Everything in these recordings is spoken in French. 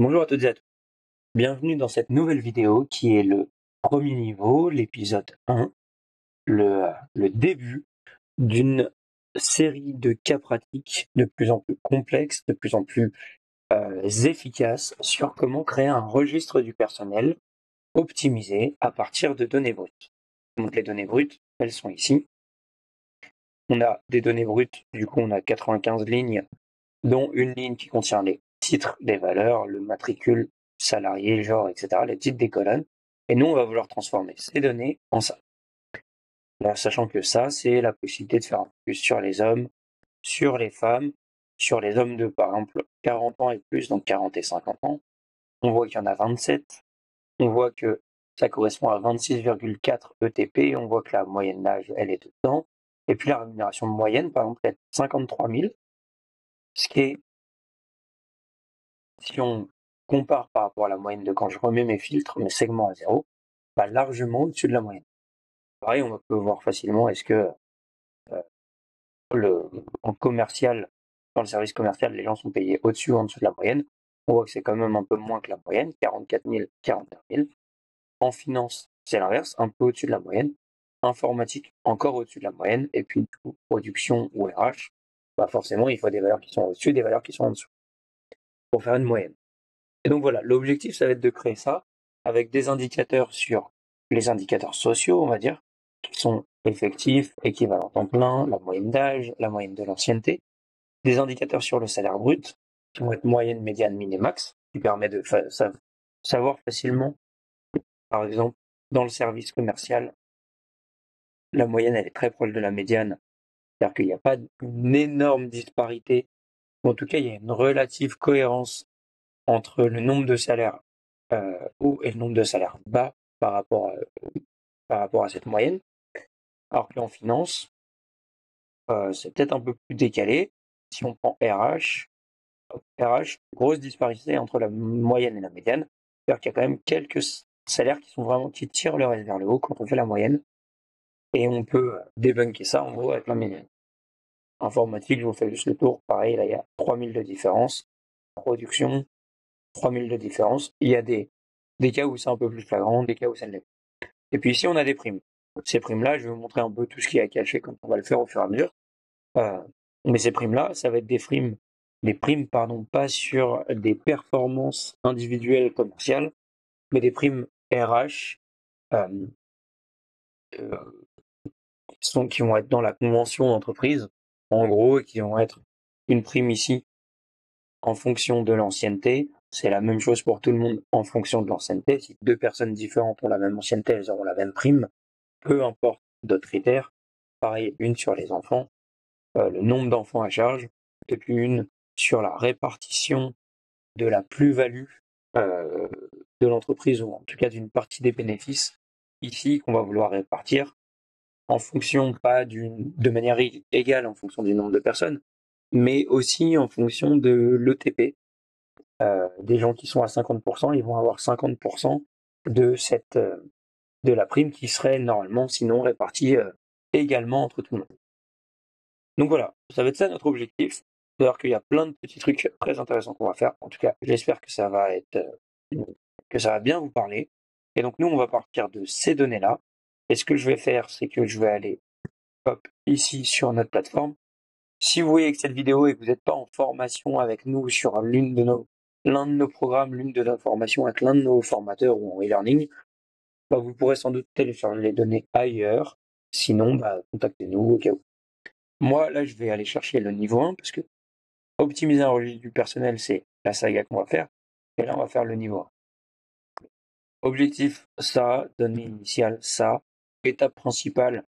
Bonjour à toutes et à tous. Bienvenue dans cette nouvelle vidéo qui est le premier niveau, l'épisode 1, le début d'une série de cas pratiques de plus en plus complexes, de plus en plus efficaces sur comment créer un registre du personnel optimisé à partir de données brutes. Donc les données brutes, elles sont ici. On a des données brutes, du coup on a 95 lignes, dont une ligne qui contient les titres des valeurs, le matricule, salarié, genre, etc., les titres des colonnes. Et nous, on va vouloir transformer ces données en ça. Là, sachant que ça, c'est la possibilité de faire un focus sur les hommes, sur les femmes, sur les hommes de, par exemple, 40 ans et plus, donc 40 et 50 ans. On voit qu'il y en a 27. On voit que ça correspond à 26,4 ETP. On voit que la moyenne d'âge, elle est dedans. Et puis la rémunération moyenne, par exemple, est 53 000, ce qui est, si on compare par rapport à la moyenne de quand je remets mes filtres, mes segments à zéro, largement au-dessus de la moyenne. Pareil, on peut voir facilement est-ce que en commercial, dans le service commercial, les gens sont payés au-dessus ou en dessous de la moyenne. On voit que c'est quand même un peu moins que la moyenne, 44 000, 41 000. En finance, c'est l'inverse, un peu au-dessus de la moyenne. Informatique, encore au-dessus de la moyenne. Et puis, du coup, production ou RH, forcément, il faut des valeurs qui sont au-dessus, des valeurs qui sont en dessous, pour faire une moyenne. Et donc voilà, l'objectif, ça va être de créer ça avec des indicateurs sur les indicateurs sociaux, on va dire, qui sont effectifs, équivalent temps plein, la moyenne d'âge, la moyenne de l'ancienneté, des indicateurs sur le salaire brut, qui vont être moyenne, médiane, min et max, qui permet de savoir facilement, par exemple, dans le service commercial, la moyenne, elle est très proche de la médiane, c'est-à-dire qu'il n'y a pas une énorme disparité, ou en tout cas, il y a une relative cohérence entre le nombre de salaires haut et le nombre de salaires bas par rapport à cette moyenne. Alors qu'en finance, c'est peut-être un peu plus décalé. Si on prend RH, grosse disparité entre la moyenne et la médiane. C'est-à-dire qu'il y a quand même quelques salaires qui tirent le reste vers le haut quand on fait la moyenne. Et on peut débunker ça en gros avec la médiane. Informatique, je vous fais juste le tour. Pareil, là, il y a 3000 de différence. Production, 3000 de différence. Il y a des cas où c'est un peu plus flagrant, des cas où ça ne l'est pas. Et puis ici, on a des primes. Ces primes-là, je vais vous montrer un peu tout ce qu'il y a caché quand on va le faire au fur et à mesure. Mais ces primes-là, ça va être des primes, pas sur des performances individuelles commerciales, mais des primes RH euh, euh, qui vont être dans la convention d'entreprise, en gros, et qui vont être une prime ici en fonction de l'ancienneté. C'est la même chose pour tout le monde en fonction de l'ancienneté. Si deux personnes différentes ont la même ancienneté, elles auront la même prime, peu importe d'autres critères. Pareil, une sur les enfants, le nombre d'enfants à charge, et puis une sur la répartition de la plus-value euh, de l'entreprise, ou en tout cas d'une partie des bénéfices, ici, qu'on va vouloir répartir en fonction, pas de manière égale en fonction du nombre de personnes, mais aussi en fonction de l'ETP. Des gens qui sont à 50%, ils vont avoir 50% de de la prime qui serait normalement sinon répartie également entre tout le monde. Donc voilà, ça va être ça notre objectif. C'est-à-dire qu'il y a plein de petits trucs très intéressants qu'on va faire. En tout cas, j'espère que que ça va bien vous parler. Et donc nous, on va partir de ces données-là. Et ce que je vais faire, c'est que je vais aller hop, ici sur notre plateforme. Si vous voyez que cette vidéo et que vous n'êtes pas en formation avec nous sur l'un de nos programmes, l'une de nos formations avec l'un de nos formateurs ou en e-learning, vous pourrez sans doute télécharger les données ailleurs. Sinon, contactez-nous au cas où. Moi, là, je vais aller chercher le niveau 1 parce que optimiser un registre du personnel, c'est la saga qu'on va faire. Et là, on va faire le niveau 1. Objectif, ça. Données initiales, ça. Étape principale,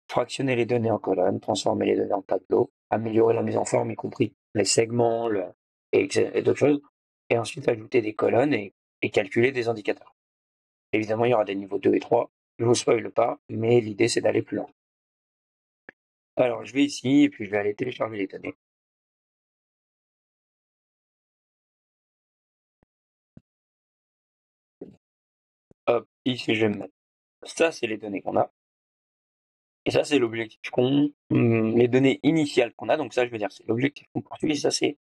fractionner les données en colonnes, transformer les données en tableaux, améliorer la mise en forme, y compris les segments et d'autres choses. Et ensuite, ajouter des colonnes et calculer des indicateurs. Évidemment, il y aura des niveaux 2 et 3. Je ne vous spoile pas, mais l'idée, c'est d'aller plus loin. Alors, je vais ici et puis je vais aller télécharger les données. Hop, ici, je vais me mettre. Ça, c'est les données qu'on a. Et ça, c'est l'objectif les données initiales qu'on a. Donc ça, je veux dire, c'est l'objectif qu'on poursuit. Ça, c'est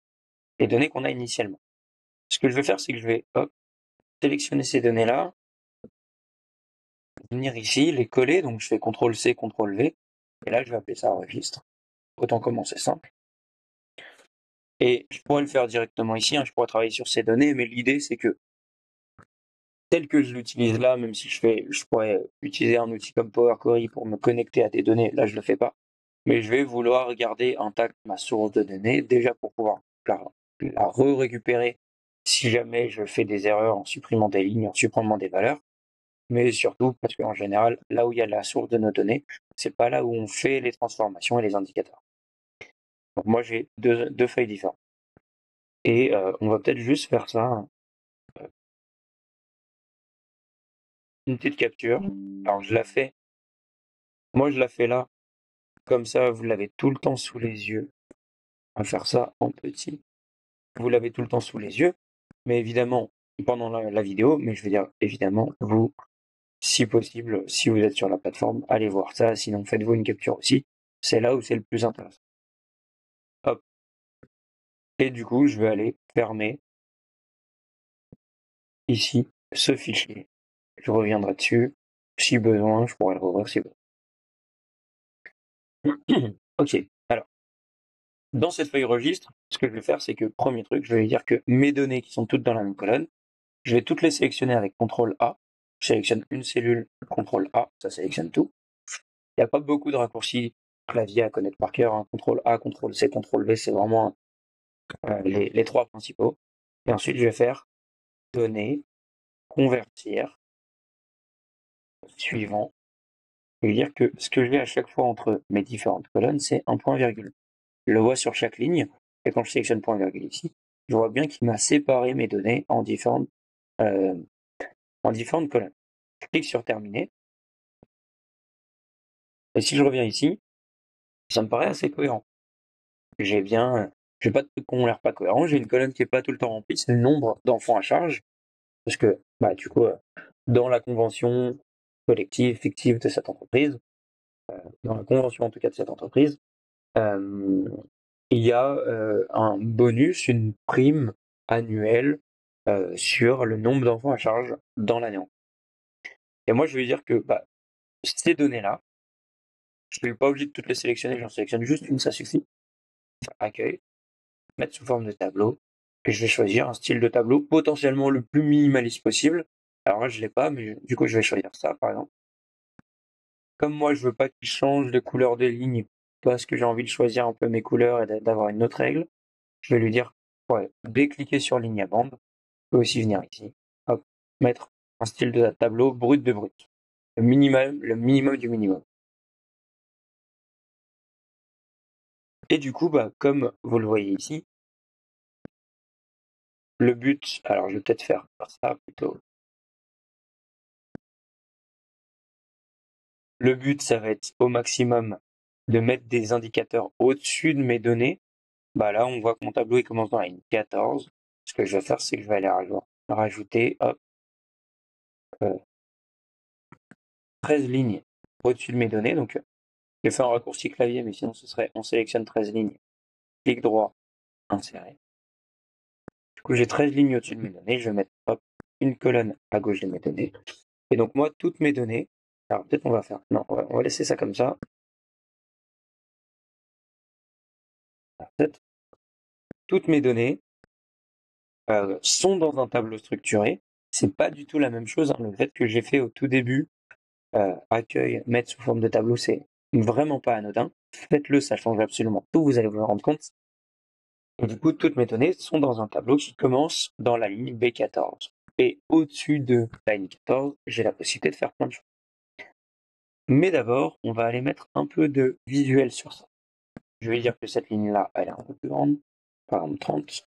les données qu'on a initialement. Ce que je vais faire, c'est que je vais sélectionner ces données-là, venir ici, les coller, donc je fais CTRL-C, CTRL-V, et là je vais appeler ça registre. Autant commencer simple. Et je pourrais le faire directement ici, je pourrais travailler sur ces données, mais l'idée c'est que tel que je l'utilise là, même si je pourrais utiliser un outil comme Power Query pour me connecter à des données, là je le fais pas, mais je vais vouloir garder intacte ma source de données, déjà pour pouvoir la récupérer si jamais je fais des erreurs en supprimant des lignes, en supprimant des valeurs, mais surtout parce qu'en général, là où il y a la source de nos données, c'est pas là où on fait les transformations et les indicateurs. Donc moi j'ai deux feuilles différentes. Et on va peut-être juste faire ça, une petite capture. Alors moi je la fais là, comme ça vous l'avez tout le temps sous les yeux. On va faire ça en petit. Vous l'avez tout le temps sous les yeux, mais évidemment pendant la vidéo, mais je veux dire évidemment vous, si possible, si vous êtes sur la plateforme, allez voir ça, sinon faites-vous une capture aussi. C'est là où c'est le plus intéressant. Hop. Et du coup, je vais aller fermer ici ce fichier. Je reviendrai dessus. Si besoin, je pourrais le rouvrir si besoin. Ok, alors, dans cette feuille registre, ce que je vais faire, c'est que, premier truc, je vais dire que mes données qui sont toutes dans la même colonne, je vais toutes les sélectionner avec CTRL A. Je sélectionne une cellule, CTRL A, ça sélectionne tout. Il n'y a pas beaucoup de raccourcis clavier à connaître par cœur. CTRL A, CTRL C, CTRL V, c'est vraiment les trois principaux. Et ensuite, je vais faire données, convertir, suivant. Je vais dire que ce que j'ai à chaque fois entre mes différentes colonnes, c'est un point virgule. Je le vois sur chaque ligne, et quand je sélectionne point virgule ici, je vois bien qu'il m'a séparé mes données en différentes colonnes. Je clique sur terminer, et si je reviens ici, ça me paraît assez cohérent. J'ai pas de trucs qui ont l'air pas cohérents, j'ai une colonne qui est pas tout le temps remplie, c'est le nombre d'enfants à charge, parce que, du coup, dans la convention collective, fictive de cette entreprise, dans la convention en tout cas de cette entreprise, il y a un bonus, une prime annuelle sur le nombre d'enfants à charge dans l'année. Et moi, je vais dire que ces données-là, je ne suis pas obligé de toutes les sélectionner, j'en sélectionne juste une, ça suffit. Accueil, mettre sous forme de tableau, et je vais choisir un style de tableau potentiellement le plus minimaliste possible. Alors là, je ne l'ai pas, mais du coup, je vais choisir ça, par exemple. Comme moi, je veux pas qu'il change de couleur des lignes, parce que j'ai envie de choisir un peu mes couleurs et d'avoir une autre règle, je vais lui dire, ouais, décliquer sur ligne à bande, je peux aussi venir ici, hop, mettre un style de tableau brut de brut. Le minimum du minimum. Et du coup, comme vous le voyez ici, le but, alors je vais peut-être faire ça plutôt. Le but, ça va être au maximum de mettre des indicateurs au-dessus de mes données. Là, on voit que mon tableau il commence dans la ligne 14. Ce que je vais faire, c'est que je vais aller rajouter 13 lignes au-dessus de mes données. Donc, j'ai fait un raccourci clavier, mais sinon, ce serait on sélectionne 13 lignes, clic droit, insérer. Du coup, j'ai 13 lignes au-dessus de mes données. Je vais mettre une colonne à gauche de mes données. Et donc, moi, toutes mes données, alors peut-être on va faire, non, on va laisser ça comme ça. Peut-être toutes mes données sont dans un tableau structuré. C'est pas du tout la même chose. Le fait que j'ai fait au tout début, accueil, mettre sous forme de tableau, c'est vraiment pas anodin. Faites-le, ça change absolument tout, vous allez vous en rendre compte. Et du coup, toutes mes données sont dans un tableau qui commence dans la ligne B14. Et au-dessus de la ligne 14, j'ai la possibilité de faire plein de choses. Mais d'abord, on va aller mettre un peu de visuel sur ça. Je vais dire que cette ligne-là, elle est un peu plus grande, par exemple 30.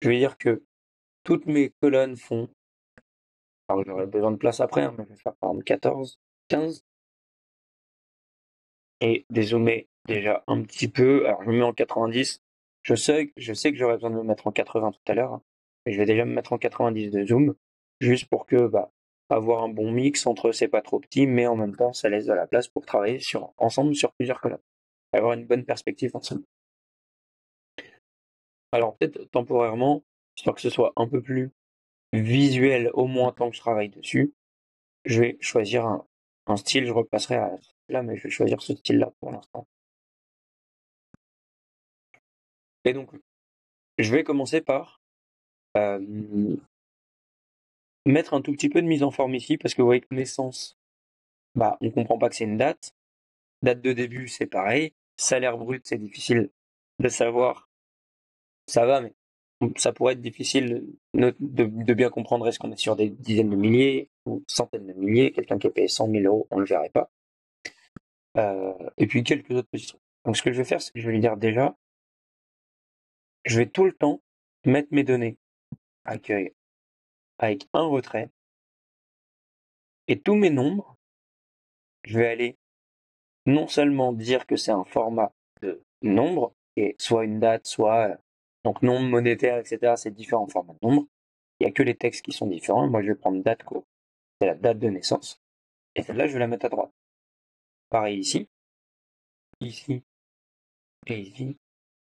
Je vais dire que toutes mes colonnes font, alors j'aurai besoin de place après, mais je vais faire par exemple 14, 15. Et dézoomer déjà un petit peu. Alors je me mets en 90. Je sais que j'aurais besoin de me mettre en 80 tout à l'heure, mais je vais déjà me mettre en 90 de zoom, juste pour que avoir un bon mix entre c'est pas trop petit, mais en même temps ça laisse de la place pour travailler ensemble sur plusieurs colonnes. Avoir une bonne perspective ensemble. Alors peut-être temporairement, histoire que ce soit un peu plus visuel, au moins tant que je travaille dessus, je vais choisir un style, je repasserai à là, mais je vais choisir ce style-là pour l'instant. Et donc, je vais commencer par mettre un tout petit peu de mise en forme ici, parce que vous voyez que naissance, bah, on comprend pas que c'est une date. Date de début, c'est pareil. Salaire brut, c'est difficile de savoir. Ça va, mais ça pourrait être difficile de bien comprendre est-ce qu'on est sur des dizaines de milliers ou centaines de milliers. Quelqu'un qui est payé 100 000 euros, on ne le verrait pas. Et puis quelques autres petits trucs. Donc ce que je vais faire, c'est que je vais lui dire déjà, je vais tout le temps mettre mes données accueil avec un retrait et tous mes nombres, je vais aller non seulement dire que c'est un format de nombre, et soit une date, soit donc nombre monétaire, etc. C'est différents formats de nombres. Il n'y a que les textes qui sont différents. Moi, je vais prendre date court, c'est la date de naissance, et celle-là, je vais la mettre à droite. Pareil ici, ici, et ici,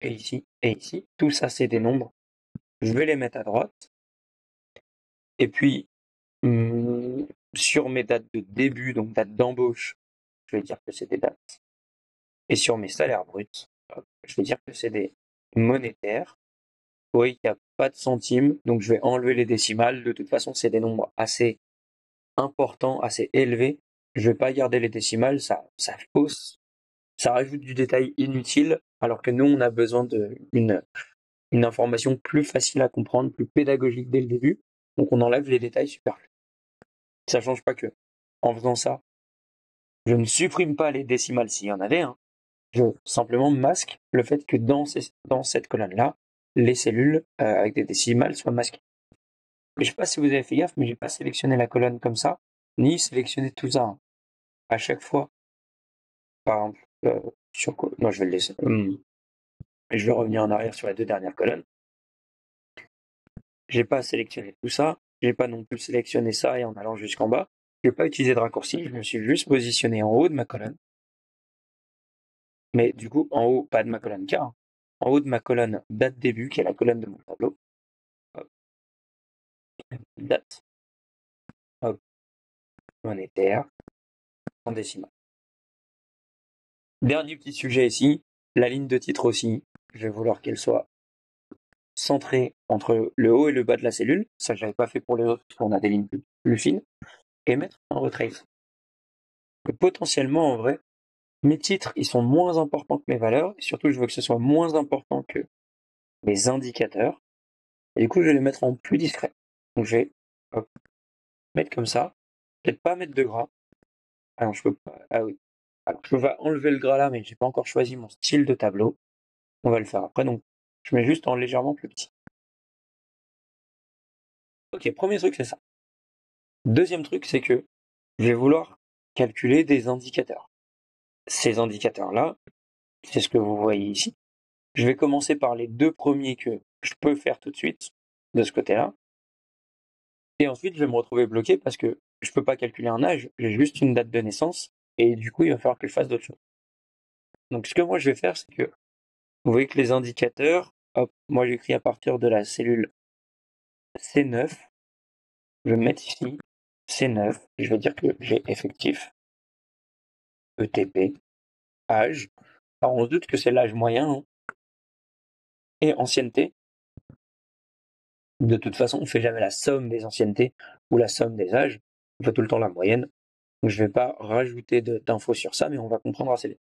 et ici, et ici. Tout ça, c'est des nombres. Je vais les mettre à droite. Et puis, sur mes dates de début, donc date d'embauche, je vais dire que c'est des dates. Et sur mes salaires bruts, je vais dire que c'est des monétaires. Oui, il n'y a pas de centimes, donc je vais enlever les décimales. De toute façon, c'est des nombres assez importants, assez élevés. Je vais pas garder les décimales, ça fausse, ça rajoute du détail inutile, alors que nous, on a besoin d'une une information plus facile à comprendre, plus pédagogique dès le début. Donc on enlève les détails superflus. Ça change pas que, en faisant ça, je ne supprime pas les décimales s'il y en avait, hein. Je simplement masque le fait que dans cette colonne-là, les cellules avec des décimales soient masquées. Mais je sais pas si vous avez fait gaffe, mais j'ai pas sélectionné la colonne comme ça, ni sélectionné tout ça, hein. À chaque fois, par exemple, sur quoi? Non, je vais le laisser. Je vais revenir en arrière sur les deux dernières colonnes. J'ai pas sélectionné tout ça. J'ai pas non plus sélectionné ça et en allant jusqu'en bas. J'ai pas utilisé de raccourci. Je me suis juste positionné en haut de ma colonne. Mais du coup, en haut, pas de ma colonne K, hein. En haut de ma colonne date début, qui est la colonne de mon tableau. Hop. Date. Hop. Monétaire. En décimale. Dernier petit sujet ici. La ligne de titre aussi. Je vais vouloir qu'elle soit centrée entre le haut et le bas de la cellule. Ça, j'avais pas fait pour les autres, parce qu'on a des lignes plus fines. Et mettre un retrait. Que potentiellement, en vrai, mes titres, ils sont moins importants que mes valeurs. Et surtout, je veux que ce soit moins important que mes indicateurs. Et du coup, je vais les mettre en plus discret. Donc, je vais hop, mettre comme ça. Peut-être pas mettre de gras. Ah non, je peux pas. Ah oui. Alors, je vais enlever le gras là, mais j'ai pas encore choisi mon style de tableau. On va le faire après. Donc, je mets juste en légèrement plus petit. Ok, premier truc, c'est ça. Deuxième truc, c'est que je vais vouloir calculer des indicateurs. Ces indicateurs-là, c'est ce que vous voyez ici. Je vais commencer par les deux premiers que je peux faire tout de suite, de ce côté-là. Et ensuite, je vais me retrouver bloqué parce que je peux pas calculer un âge, j'ai juste une date de naissance, et du coup, il va falloir que je fasse d'autres choses. Donc, ce que moi je vais faire, c'est que vous voyez que les indicateurs, hop, moi j'écris à partir de la cellule C9, je vais mettre ici C9, je vais dire que j'ai effectif, ETP, âge. Alors, on se doute que c'est l'âge moyen, hein, et ancienneté. De toute façon, on fait jamais la somme des anciennetés ou la somme des âges, on fait tout le temps la moyenne. Donc, je vais pas rajouter d'infos sur ça, mais on va comprendre assez vite.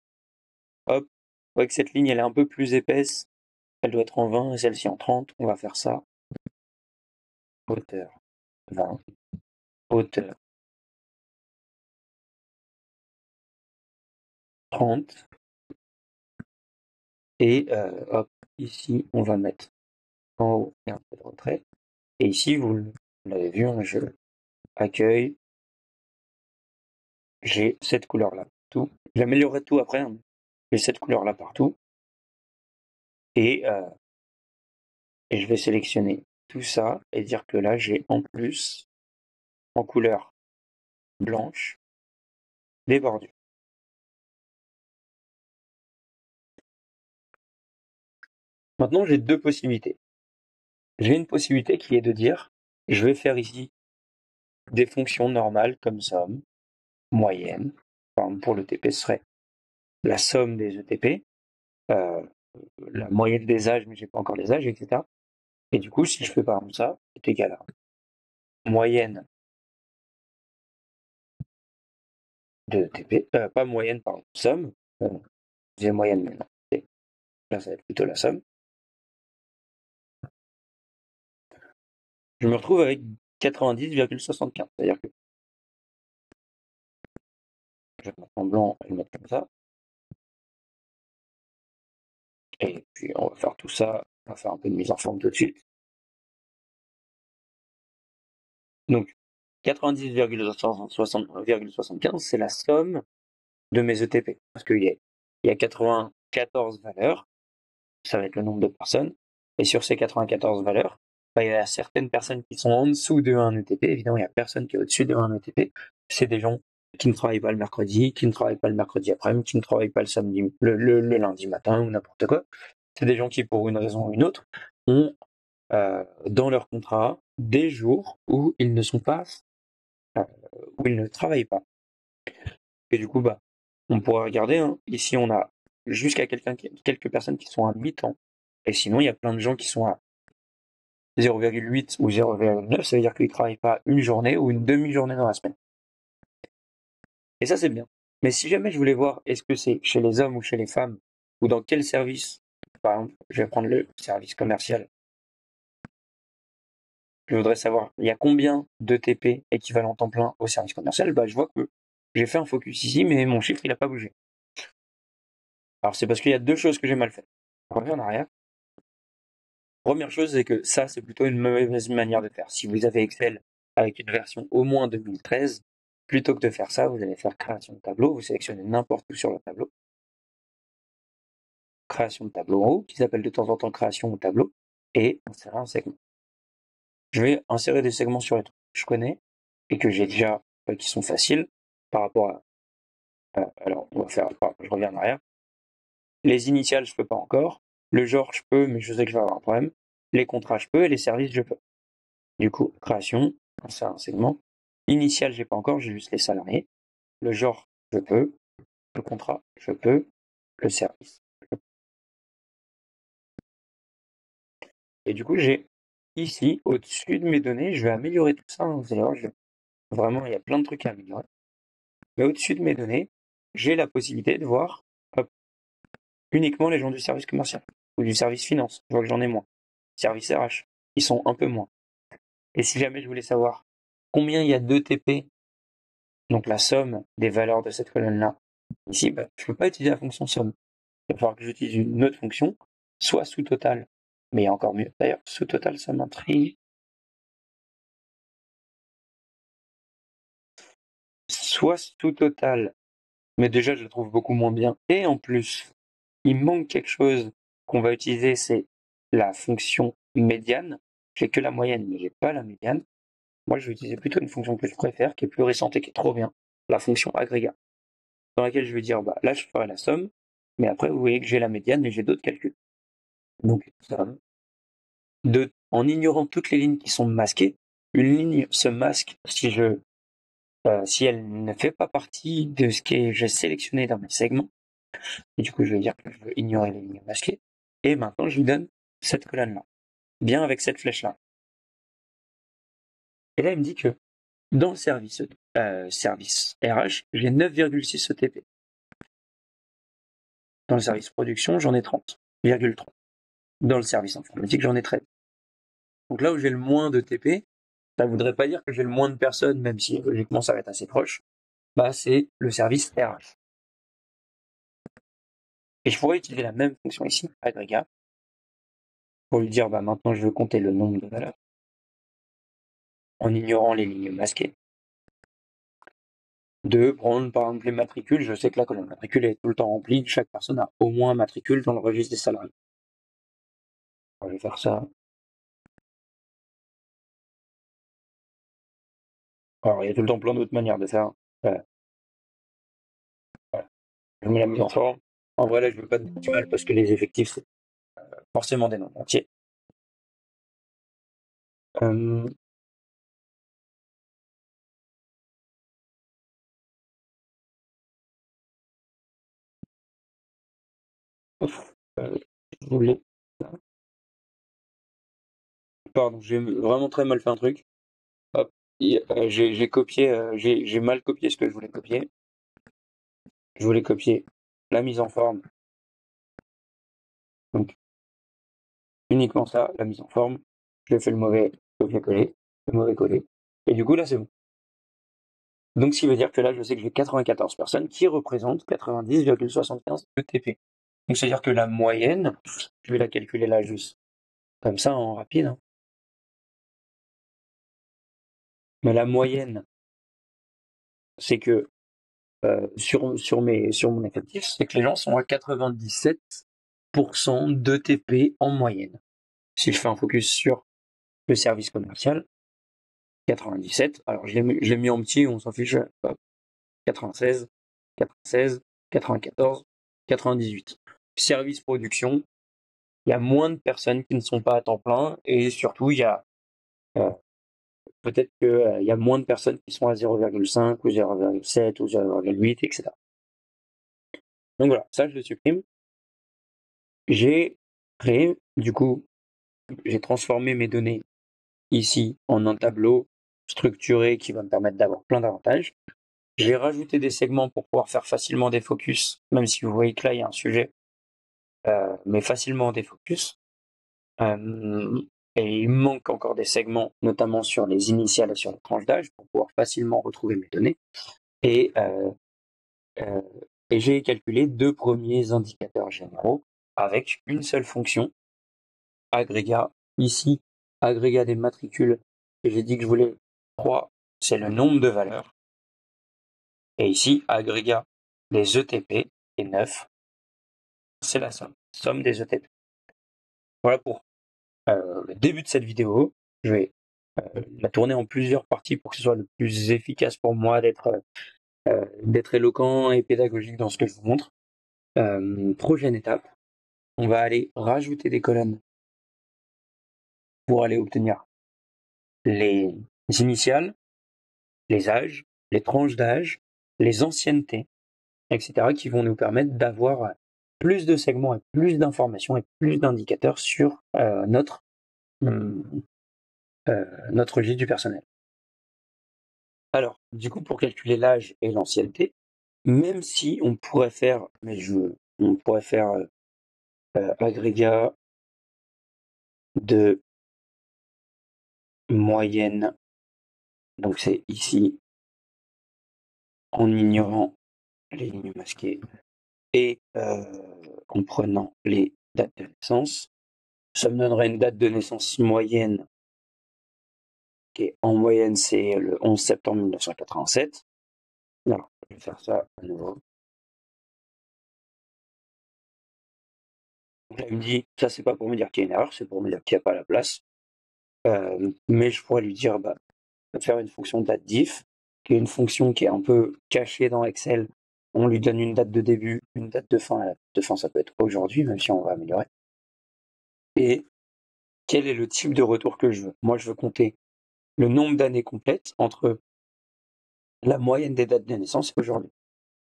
Hop, vous voyez que cette ligne elle est un peu plus épaisse, elle doit être en 20 et celle-ci en 30, on va faire ça. Hauteur 20, hauteur 30, et hop, ici on va mettre en haut et un peu de retrait. Et ici, vous l'avez vu, hein, je accueille, j'ai cette couleur-là partout. J'améliorerai tout après, hein. J'ai cette couleur-là partout. Et je vais sélectionner tout ça et dire que là, j'ai en plus, en couleur blanche, des bordures. Maintenant, j'ai deux possibilités. j'ai une possibilité qui est de dire, je vais faire ici des fonctions normales comme somme, moyenne. Par exemple, pour le TP, ce serait la somme des ETP, la moyenne des âges, mais j'ai pas encore les âges, etc. Et du coup, si je fais par exemple ça, c'est égal à moyenne de TP, pas moyenne, pardon, somme, j'ai moyenne maintenant. Là, ça va être plutôt la somme. Je me retrouve avec 90,75. C'est-à-dire que je vais mettre en blanc et le mettre comme ça. Et puis on va faire tout ça, on va faire un peu de mise en forme tout de suite. Donc 90,75, c'est la somme de mes ETP. Parce qu'il y a 94 valeurs, ça va être le nombre de personnes. Et sur ces 94 valeurs, bah, il y a certaines personnes qui sont en dessous de 1 ETP. Évidemment, il n'y a personne qui est au-dessus de 1 ETP. C'est des gens qui ne travaillent pas le mercredi, qui ne travaillent pas le mercredi après-midi, qui ne travaillent pas le samedi, le lundi matin ou n'importe quoi. C'est des gens qui, pour une raison ou une autre, ont dans leur contrat des jours où ils ne sont pas, où ils ne travaillent pas. Et du coup, bah, on pourrait regarder, hein. Ici, on a jusqu'à quelques personnes qui sont à mi-temps. Et sinon, il y a plein de gens qui sont à 0,8 ou 0,9. Ça veut dire qu'ils ne travaillent pas une journée ou une demi-journée dans la semaine. Et ça, c'est bien. Mais si jamais je voulais voir, est-ce que c'est chez les hommes ou chez les femmes, ou dans quel service, par exemple, je vais prendre le service commercial, je voudrais savoir, il y a combien d'ETP équivalent temps plein au service commercial, bah, je vois que j'ai fait un focus ici, mais mon chiffre, il n'a pas bougé. Alors, c'est parce qu'il y a deux choses que j'ai mal faites. On revient en arrière. Première chose, c'est que ça, c'est plutôt une mauvaise manière de faire. Si vous avez Excel avec une version au moins 2013, plutôt que de faire ça, vous allez faire création de tableau. Vous sélectionnez n'importe où sur le tableau. Création de tableau en haut, qui s'appelle de temps en temps création de tableau, et insérer un segment. Je vais insérer des segments sur les trucs que je connais et que j'ai déjà, qui sont faciles par rapport à. Alors, on va faire. Je reviens en arrière. Les initiales, je peux pas encore. Le genre, je peux, mais je sais que je vais avoir un problème. Les contrats, je peux, et les services, je peux. Du coup, création, c'est un segment. Initial, j'ai pas encore, j'ai juste les salariés. Le genre, je peux. Le contrat, je peux. Le service. Et du coup, j'ai ici, au-dessus de mes données, je vais améliorer tout ça, hein. Vous allez voir, vraiment, il y a plein de trucs à améliorer. Mais au-dessus de mes données, j'ai la possibilité de voir, hop, uniquement les gens du service commercial ou du service finance. Je vois que j'en ai moins. Service RH, ils sont un peu moins. Et si jamais je voulais savoir combien il y a d'ETP, donc la somme des valeurs de cette colonne-là, ici, bah, je ne peux pas utiliser la fonction somme. Il va falloir que j'utilise une autre fonction, soit sous total, mais encore mieux. D'ailleurs, sous total, ça m'intrigue. Soit sous total, mais déjà je le trouve beaucoup moins bien. Et en plus, il manque quelque chose qu'on va utiliser, c'est la fonction médiane. J'ai que la moyenne, mais j'ai pas la médiane. Moi, je vais utiliser plutôt une fonction que je préfère, qui est plus récente et qui est trop bien, la fonction agrégat, dans laquelle je vais dire, bah, là, je ferai la somme, mais après, vous voyez que j'ai la médiane et j'ai d'autres calculs. Donc, somme en ignorant toutes les lignes qui sont masquées, une ligne se masque si elle ne fait pas partie de ce que j'ai sélectionné dans mes segments. Et du coup, je vais dire que je veux ignorer les lignes masquées. Et maintenant, je lui donne cette colonne-là, bien avec cette flèche-là. Et là, il me dit que dans le service RH, j'ai 9,6 ETP. Dans le service production, j'en ai 30,3. Dans le service informatique, j'en ai 13. Donc là où j'ai le moins d'ETP, ça ne voudrait pas dire que j'ai le moins de personnes, même si logiquement ça va être assez proche, bah, c'est le service RH. Et je pourrais utiliser la même fonction ici, agrégat, pour lui dire, bah, maintenant je veux compter le nombre de valeurs, en ignorant les lignes masquées. De prendre par exemple les matricules, je sais que la colonne matricule est tout le temps remplie, chaque personne a au moins un matricule dans le registre des salariés. Alors, je vais faire ça. Alors il y a tout le temps plein d'autres manières de faire. Voilà. Je mets la mise en forme. En vrai là je veux pas de décimal parce que les effectifs c'est forcément des nombres entiers. Euh, je voulais... Pardon, j'ai vraiment très mal fait un truc. Hop, j'ai copié, j'ai mal copié ce que je voulais copier. Je voulais copier la mise en forme, donc uniquement ça, la mise en forme. J'ai fait le mauvais copier-coller, le mauvais coller. Et du coup, là, c'est bon. Donc, ce qui veut dire que là, je sais que j'ai 94 personnes qui représentent 90,75 ETP. Donc, c'est-à-dire que la moyenne, je vais la calculer là juste comme ça en rapide, hein. Mais la moyenne, c'est que sur mon effectif, c'est que les gens sont à 97% d'ETP en moyenne. Si je fais un focus sur le service commercial, 97, alors je l'ai mis en petit, on s'en fiche, hop, 96, 96, 94, 98. Service production, il y a moins de personnes qui ne sont pas à temps plein et surtout, il y a peut-être qu'il y a moins de personnes qui sont à 0,5 ou 0,7 ou 0,8, etc. Donc voilà, ça je le supprime. J'ai créé, du coup, j'ai transformé mes données ici en un tableau structuré qui va me permettre d'avoir plein d'avantages. J'ai rajouté des segments pour pouvoir faire facilement des focus, même si vous voyez que là il y a un sujet, mais facilement des focus. Et il me manque encore des segments, notamment sur les initiales et sur les tranches d'âge, pour pouvoir facilement retrouver mes données. Et, euh, et j'ai calculé 2 premiers indicateurs généraux avec une seule fonction, agrégat. Ici, agrégat des matricules, et j'ai dit que je voulais 3, c'est le nombre de valeurs. Et ici, agrégat des ETP, et 9, c'est la somme des ETP. Voilà pour le début de cette vidéo. Je vais la tourner en plusieurs parties pour que ce soit le plus efficace pour moi d'être éloquent et pédagogique dans ce que je vous montre. Prochaine étape, on va aller rajouter des colonnes pour aller obtenir les initiales, les âges, les tranches d'âge, les anciennetés, etc., qui vont nous permettre d'avoir plus de segments et plus d'informations et plus d'indicateurs sur notre registre du personnel. Alors, du coup, pour calculer l'âge et l'ancienneté, même si on pourrait faire, on pourrait faire agrégat de moyenne, donc c'est ici, en ignorant les lignes masquées et en prenant les dates de naissance, ça me donnerait une date de naissance moyenne qui en moyenne c'est le 11 septembre 1987. Alors, je vais faire ça à nouveau. Donc là, il me dit, ça c'est pas pour me dire qu'il y a une erreur, c'est pour me dire qu'il n'y a pas la place. Mais je pourrais lui dire, faire une fonction date diff, qui est une fonction qui est un peu cachée dans Excel. On lui donne une date de début, une date de fin. La date de fin, ça peut être aujourd'hui, même si on va améliorer. Et quel est le type de retour que je veux? Moi, je veux compter le nombre d'années complètes entre la moyenne des dates de naissance et aujourd'hui.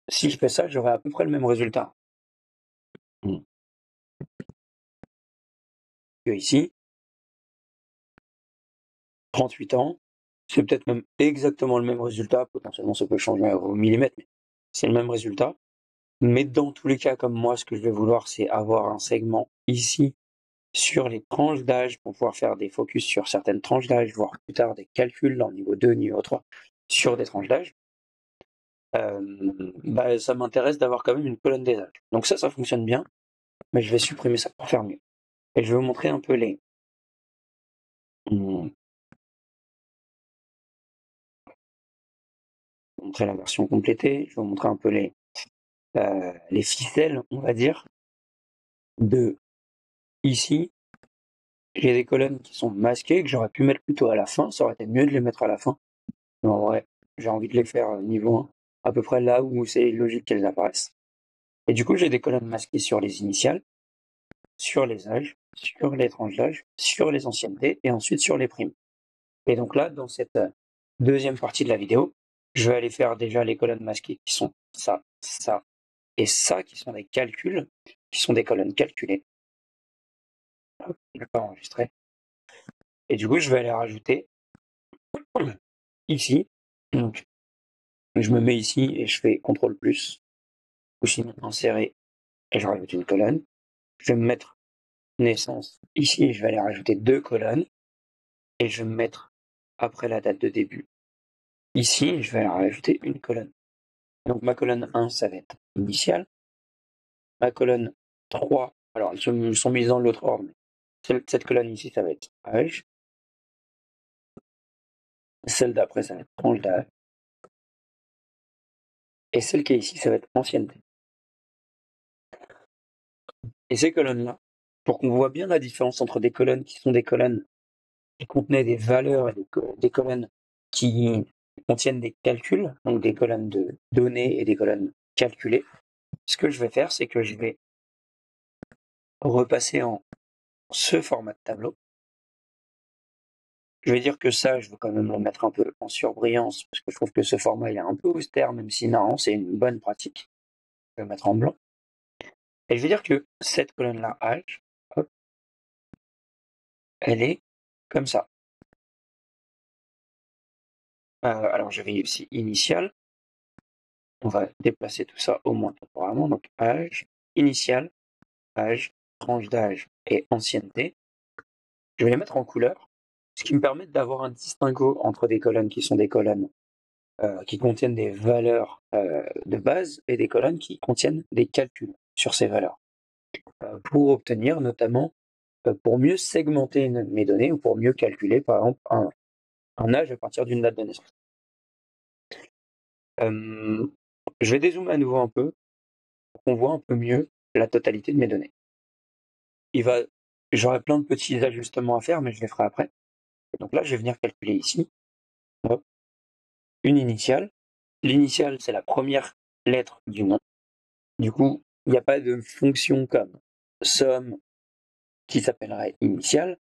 Si je fais ça, j'aurai à peu près le même résultat que ici. 38 ans, c'est peut-être même exactement le même résultat. Potentiellement, ça peut changer au millimètre, mais c'est le même résultat. Mais dans tous les cas, comme moi, ce que je vais vouloir, c'est avoir un segment ici sur les tranches d'âge pour pouvoir faire des focus sur certaines tranches d'âge, voire plus tard des calculs en niveau 2, niveau 3 sur des tranches d'âge. Ça m'intéresse d'avoir quand même une colonne des âges. Donc ça fonctionne bien, mais je vais supprimer ça pour faire mieux. Et je vais vous montrer un peu montrer la version complétée, je vais vous montrer un peu les ficelles, on va dire, de ici. J'ai des colonnes qui sont masquées, que j'aurais pu mettre plutôt à la fin, ça aurait été mieux de les mettre à la fin. Mais en vrai, j'ai envie de les faire niveau 1, à peu près là où c'est logique qu'elles apparaissent. Et du coup, j'ai des colonnes masquées sur les initiales, sur les âges, sur les tranches d'âge, sur les anciennetés et ensuite sur les primes. Et donc là, dans cette deuxième partie de la vidéo, je vais aller faire déjà les colonnes masquées qui sont ça, ça et ça, qui sont des calculs, qui sont des colonnes calculées. Hop, je vais pas enregistrer. Et du coup, je vais aller rajouter ici. Donc, je me mets ici et je fais CTRL+, ou sinon insérer, et je rajoute une colonne. Je vais me mettre naissance ici et je vais aller rajouter 2 colonnes. Et je vais me mettre après la date de début ici, je vais aller rajouter une colonne. Donc ma colonne 1, ça va être initiale. Ma colonne 3, alors elles sont mises dans l'autre ordre, mais cette colonne ici, ça va être âge. Celle d'après, ça va être tranche d'âge. Et celle qui est ici, ça va être ancienneté. Et ces colonnes-là, pour qu'on voit bien la différence entre des colonnes qui sont des colonnes qui contenaient des valeurs et des colonnes qui contiennent des calculs, donc des colonnes de données et des colonnes calculées, ce que je vais faire, c'est que je vais repasser en ce format de tableau. Je vais dire que ça, je veux quand même le mettre un peu en surbrillance, parce que je trouve que ce format il est un peu austère, même si non, c'est une bonne pratique. Je vais le mettre en blanc. Et je vais dire que cette colonne-là, âge, hop, elle est comme ça. Alors je vais ici initial. On va déplacer tout ça au moins temporairement. Donc âge, initial, âge, tranche d'âge et ancienneté. Je vais les mettre en couleur, ce qui me permet d'avoir un distinguo entre des colonnes qui sont des colonnes qui contiennent des valeurs de base et des colonnes qui contiennent des calculs sur ces valeurs. Pour obtenir notamment, pour mieux segmenter mes données ou pour mieux calculer par exemple un âge à partir d'une date de naissance. Je vais dézoomer à nouveau un peu pour qu'on voit un peu mieux la totalité de mes données. J'aurai plein de petits ajustements à faire, mais je les ferai après. Donc là, je vais venir calculer ici. Hop, une initiale. L'initiale, c'est la première lettre du nom. Du coup, il n'y a pas de fonction comme somme qui s'appellerait initiale,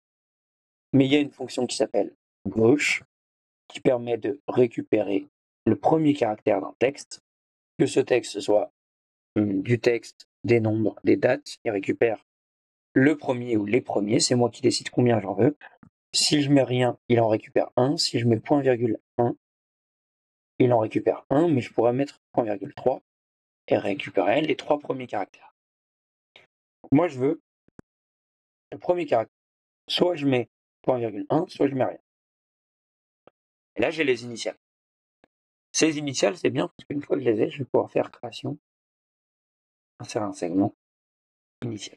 mais il y a une fonction qui s'appelle gauche qui permet de récupérer le premier caractère d'un texte, que ce texte soit du texte, des nombres, des dates. Il récupère le premier ou les premiers, c'est moi qui décide combien j'en veux. Si je mets rien, il en récupère un. Si je mets point virgule 1, il en récupère un, mais je pourrais mettre point virgule 3 et récupérer les 3 premiers caractères. Donc moi, je veux le premier caractère. Soit je mets point virgule 1, soit je mets rien. Et là, j'ai les initiales. Ces initiales, c'est bien parce qu'une fois que je les ai, je vais pouvoir faire création, insérer un segment, initial.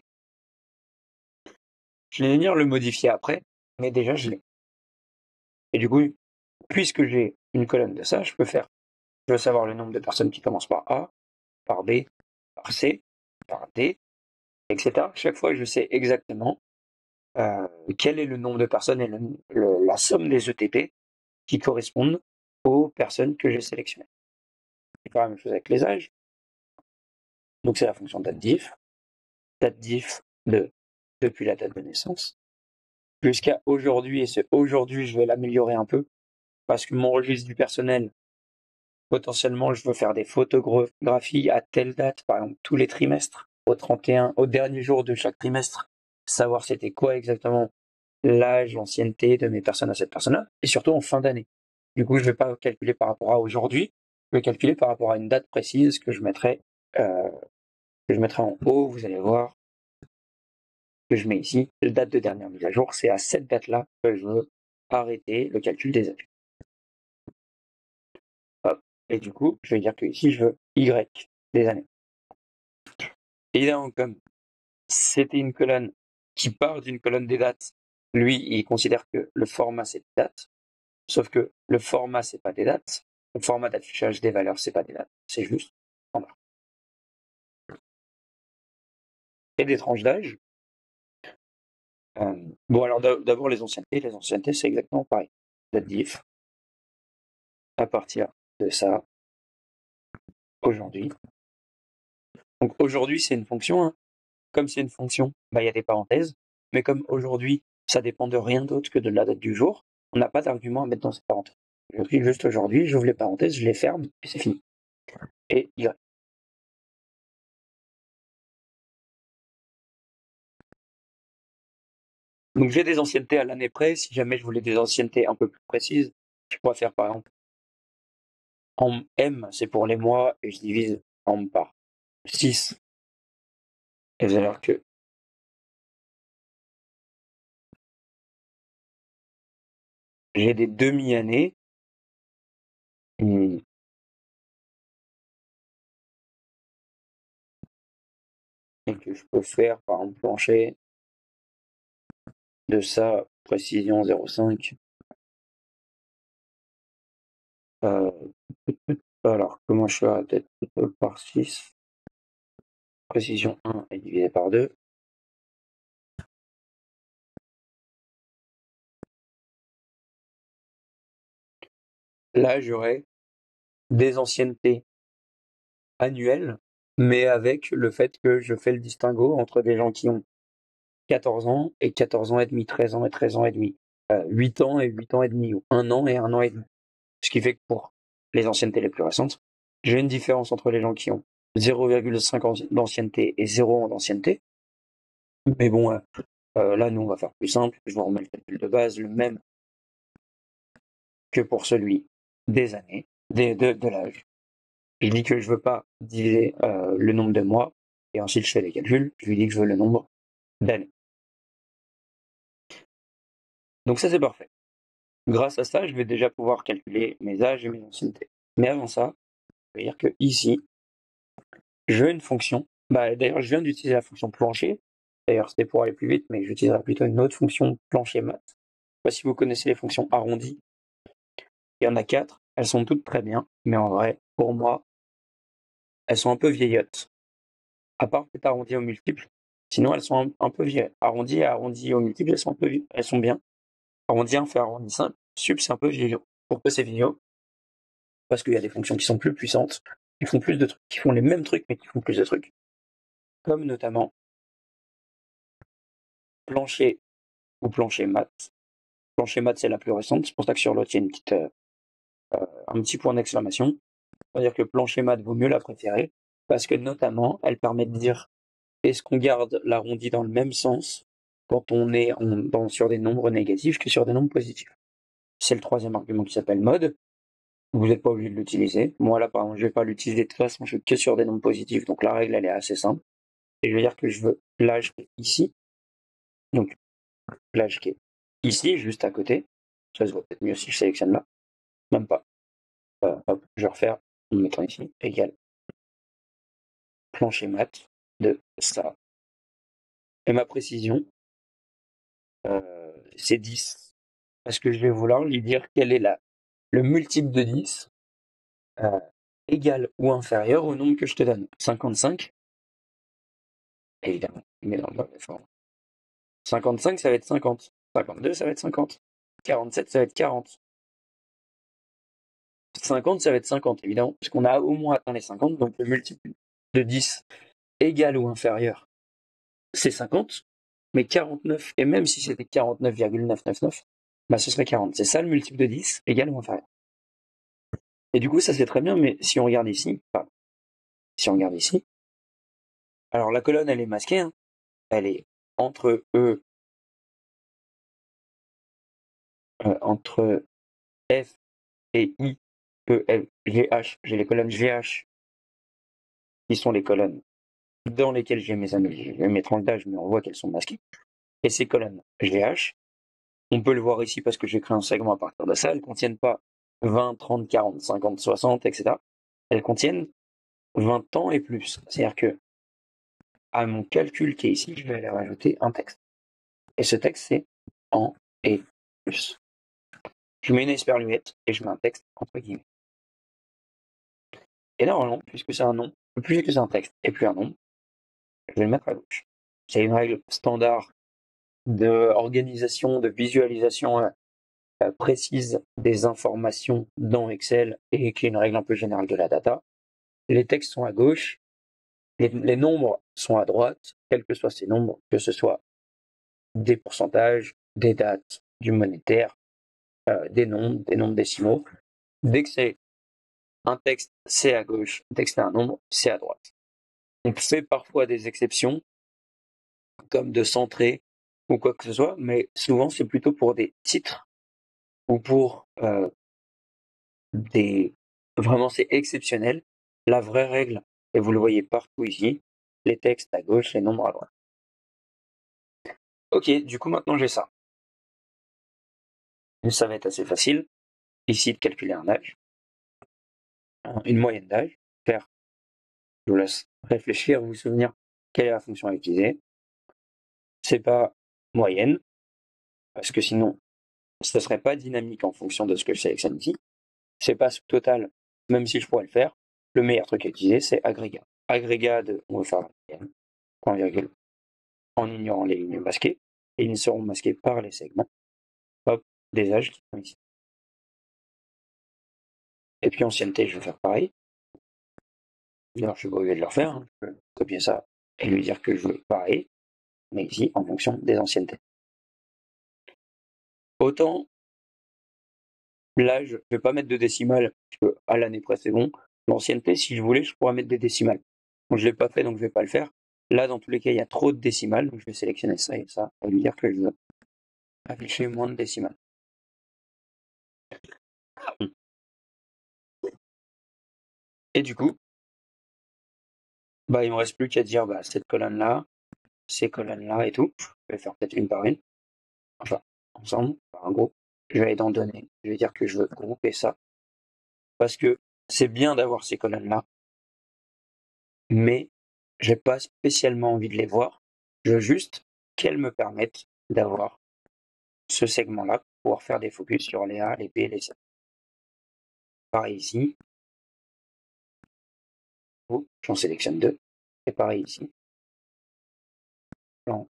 Je vais venir le modifier après, mais déjà je l'ai. Et du coup, puisque j'ai une colonne de ça, je veux savoir le nombre de personnes qui commencent par A, par B, par C, par D, etc. Chaque fois, je sais exactement quel est le nombre de personnes et la somme des ETP qui correspondent aux personnes que j'ai sélectionnées. Je vais faire la même chose avec les âges. Donc c'est la fonction datediff depuis la date de naissance, jusqu'à aujourd'hui, et c'est aujourd'hui je vais l'améliorer un peu, parce que mon registre du personnel, potentiellement je veux faire des photographies à telle date, par exemple tous les trimestres, au dernier jour de chaque trimestre, savoir c'était quoi exactement l'âge, l'ancienneté de mes personnes à cette personne-là, et surtout en fin d'année. Du coup, je ne vais pas calculer par rapport à aujourd'hui, je vais calculer par rapport à une date précise que je mettrai en haut, vous allez voir, que je mets ici, la date de dernière mise à jour, c'est à cette date-là que je veux arrêter le calcul des âges. Hop. Et du coup, je vais dire que ici, je veux Y des années. Évidemment, comme c'était une colonne qui part d'une colonne des dates, lui, il considère que le format, c'est des dates. Sauf que le format, c'est pas des dates. Le format d'affichage des valeurs, c'est pas des dates. C'est juste standard. Et des tranches d'âge. Bon, alors d'abord les anciennetés. Les anciennetés, c'est exactement pareil. Date diff. À partir de ça, aujourd'hui. Donc aujourd'hui, c'est une fonction. Hein. Comme c'est une fonction, il y a des parenthèses. Mais comme aujourd'hui, ça dépend de rien d'autre que de la date du jour, On n'a pas d'argument à mettre dans ces parenthèses. Je clique juste aujourd'hui, j'ouvre les parenthèses, je les ferme, et c'est fini. Et Y. Donc j'ai des anciennetés à l'année près. Si jamais je voulais des anciennetés un peu plus précises, je pourrais faire par exemple en M, c'est pour les mois, et je divise en par 6. Et vous allez voir que j'ai des demi-années. Et que je peux faire par exemple plancher de ça, précision 0,5. Alors, comment je fais la tête par 6, précision 1 est divisé par 2. Là, j'aurai des anciennetés annuelles, mais avec le fait que je fais le distinguo entre des gens qui ont 14 ans et 14 ans et demi, 13 ans et 13 ans et demi, 8 ans et 8 ans et demi, ou 1 an et 1 an et demi. Ce qui fait que pour les anciennetés les plus récentes, j'ai une différence entre les gens qui ont 0,5 ans d'ancienneté et 0 ans d'ancienneté. Mais bon, là, nous, on va faire plus simple. Je vous remets le calcul de base, le même que pour celui des années, de l'âge. Je dis que je veux pas diviser le nombre de mois, et ensuite je fais les calculs. Je lui dis que je veux le nombre d'années. Donc ça, c'est parfait. Grâce à ça, je vais déjà pouvoir calculer mes âges et mes anciennetés. Mais avant ça, je vais dire que ici, je veux une fonction. D'ailleurs, je viens d'utiliser la fonction plancher. D'ailleurs, c'était pour aller plus vite, mais j'utiliserai plutôt une autre fonction plancher math. Je sais pas si vous connaissez les fonctions arrondies. Il y en a 4. Elles sont toutes très bien, mais en vrai, pour moi, elles sont un peu vieillottes. À part peut-être arrondies au multiple. Sinon, elles sont un peu vieilles. Arrondies et arrondies au multiple, elles sont bien. Arrondi 1 fait arrondi 5. Sup, c'est un peu vieillot. Pourquoi c'est vieillot? Parce qu'il y a des fonctions qui sont plus puissantes, qui font plus de trucs, qui font les mêmes trucs, mais qui font plus de trucs. Comme notamment plancher ou plancher maths. Plancher maths, c'est la plus récente. C'est pour ça que sur l'autre, il y a un petit point d'exclamation. C'est-à-dire que plancher maths vaut mieux la préférer, parce que notamment, elle permet de dire est-ce qu'on garde l'arrondi dans le même sens quand on est sur des nombres négatifs que sur des nombres positifs. C'est le troisième argument qui s'appelle mode. Vous n'êtes pas obligé de l'utiliser. Moi, là, par exemple, je vais pas l'utiliser de toute façon, je veux que sur des nombres positifs. Donc, la règle, elle est assez simple. Et je veux dire que je veux l'âge qui est ici. Donc, l'âge qui est ici, juste à côté. Ça se voit peut-être mieux si je sélectionne là. Même pas. Hop, je vais refaire en mettant ici, égal plancher mat de ça. Et ma précision, c'est 10. Parce que je vais vouloir lui dire quel est le multiple de 10 égal ou inférieur au nombre que je te donne. 55, évidemment, mais dans le mauvais forme. 55, ça va être 50. 52, ça va être 50. 47, ça va être 40. 50, ça va être 50, évidemment, puisqu'on a au moins atteint les 50, donc le multiple de 10 égal ou inférieur, c'est 50, mais 49, et même si c'était 49,999, bah ce serait 40. C'est ça le multiple de 10, égal ou inférieur. Et du coup, ça c'est très bien, mais si on regarde ici, alors la colonne elle est masquée, hein. Elle est entre entre F et I, E, L, G, H. J'ai les colonnes GH qui sont les colonnes dans lesquelles j'ai mes tranches d'âge, mais on voit qu'elles sont masquées. Et ces colonnes GH, on peut le voir ici parce que j'ai créé un segment à partir de ça, elles ne contiennent pas 20, 30, 40, 50, 60, etc. Elles contiennent 20 ans et plus. C'est-à-dire que à mon calcul qui est ici, je vais aller rajouter un texte. Et ce texte, c'est en et plus. Je mets une esperluette et je mets un texte entre guillemets. Et normalement, puisque c'est un nom, plus que c'est un texte et plus un nom, je vais le mettre à gauche. C'est une règle standard d'organisation, de visualisation précise des informations dans Excel et qui est une règle un peu générale de la data. Les textes sont à gauche, les nombres sont à droite, quels que soient ces nombres, que ce soit des pourcentages, des dates, du monétaire, des nombres décimaux. Dès que c'est un texte, c'est à gauche, dès que c'est un nombre, c'est à droite. On fait parfois des exceptions, comme de centrer ou quoi que ce soit, mais souvent c'est plutôt pour des titres ou pour des... Vraiment c'est exceptionnel. La vraie règle, et vous le voyez partout ici, les textes à gauche, les nombres à droite. Ok, du coup maintenant j'ai ça. Ça va être assez facile, ici de calculer un âge, une moyenne d'âge, faire, je vous laisse réfléchir, vous souvenir quelle est la fonction à utiliser. C'est pas moyenne, parce que sinon, ce serait pas dynamique en fonction de ce que je sélectionne ici. C'est pas total, même si je pourrais le faire. Le meilleur truc à utiliser, c'est agrégat. Agrégat de, on va faire point virgule, en ignorant les lignes masquées, et ils seront masqués par les segments, hop, des âges qui sont ici. Et puis ancienneté, je vais faire pareil. D'ailleurs, je suis pas obligé de le refaire, hein. Je peux copier ça et lui dire que je veux pareil, mais ici, en fonction des anciennetés. Autant, l'âge, je vais pas mettre de décimales, parce que à l'année près, c'est bon. L'ancienneté, si je voulais, je pourrais mettre des décimales. Bon, je l'ai pas fait, donc je vais pas le faire. Là, dans tous les cas, il y a trop de décimales, donc je vais sélectionner ça et ça, et lui dire que je veux afficher moins de décimales. Et du coup, bah, il me reste plus qu'à dire, bah, cette colonne-là, ces colonnes-là et tout. Je vais faire peut-être une par une. Enfin, ensemble, par un groupe. Je vais aller dans données. Je vais dire que je veux grouper ça. Parce que c'est bien d'avoir ces colonnes-là, mais j'ai pas spécialement envie de les voir. Je veux juste qu'elles me permettent d'avoir ce segment-là pour pouvoir faire des focus sur les A, les B, les C. Pareil ici. Oh, j'en sélectionne deux. Et pareil ici. Non.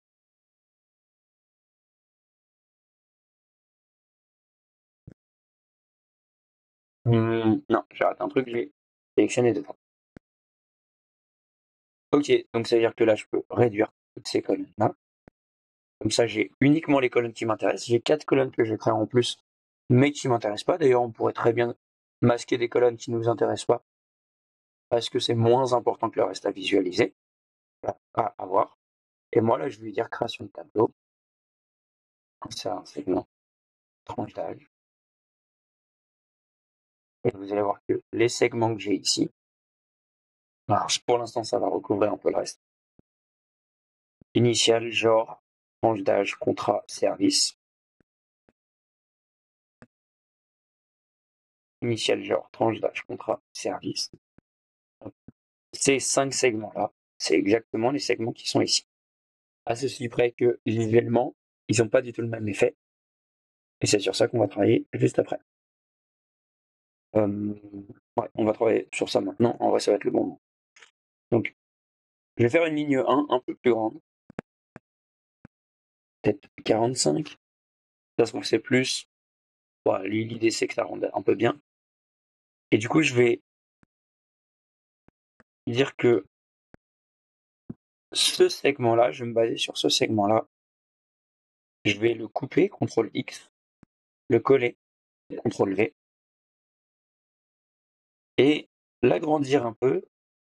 Non, j'ai raté un truc, j'ai sélectionné deux fois. Ok, donc ça veut dire que là, je peux réduire toutes ces colonnes-là. Comme ça, j'ai uniquement les colonnes qui m'intéressent. J'ai 4 colonnes que je vais créer en plus, mais qui m'intéressent pas. D'ailleurs, on pourrait très bien masquer des colonnes qui ne nous intéressent pas, parce que c'est moins important que le reste à visualiser, à avoir. Et moi, là, je vais lui dire création de tableau. C'est un segment, tranche d'âge. Et vous allez voir que les segments que j'ai ici, alors pour l'instant, ça va recouvrir un peu le reste. Initial, genre, tranche d'âge, contrat, service. Initial, genre, tranche d'âge, contrat, service. Ces 5 segments-là, c'est exactement les segments qui sont ici. À ceci près que visuellement, ils n'ont pas du tout le même effet. Et c'est sur ça qu'on va travailler juste après. Ouais, on va travailler sur ça maintenant. En vrai, ça va être le bon moment. Donc, je vais faire une ligne 1 un peu plus grande. Peut-être 45. Ça se trouve, c'est plus. Ouais, l'idée, c'est que ça rende un peu bien. Et du coup, je vais dire que ce segment-là, je vais me baser sur ce segment-là. Je vais le couper, CTRL X, le coller, CTRL V, et l'agrandir un peu.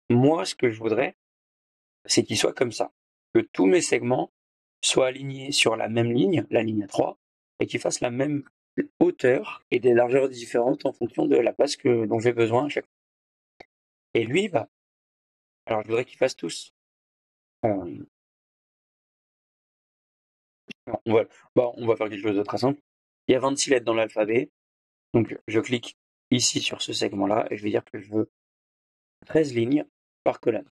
Moi, ce que je voudrais, c'est qu'il soit comme ça. Que tous mes segments soient alignés sur la même ligne, la ligne 3, et qu'ils fassent la même hauteur et des largeurs différentes en fonction de la place dont j'ai besoin à chaque fois. Et lui, bah, alors je voudrais qu'ils fassent tous. Euh, on va faire quelque chose de très simple. Il y a 26 lettres dans l'alphabet, donc je clique ici sur ce segment-là et je vais dire que je veux 13 lignes par colonne.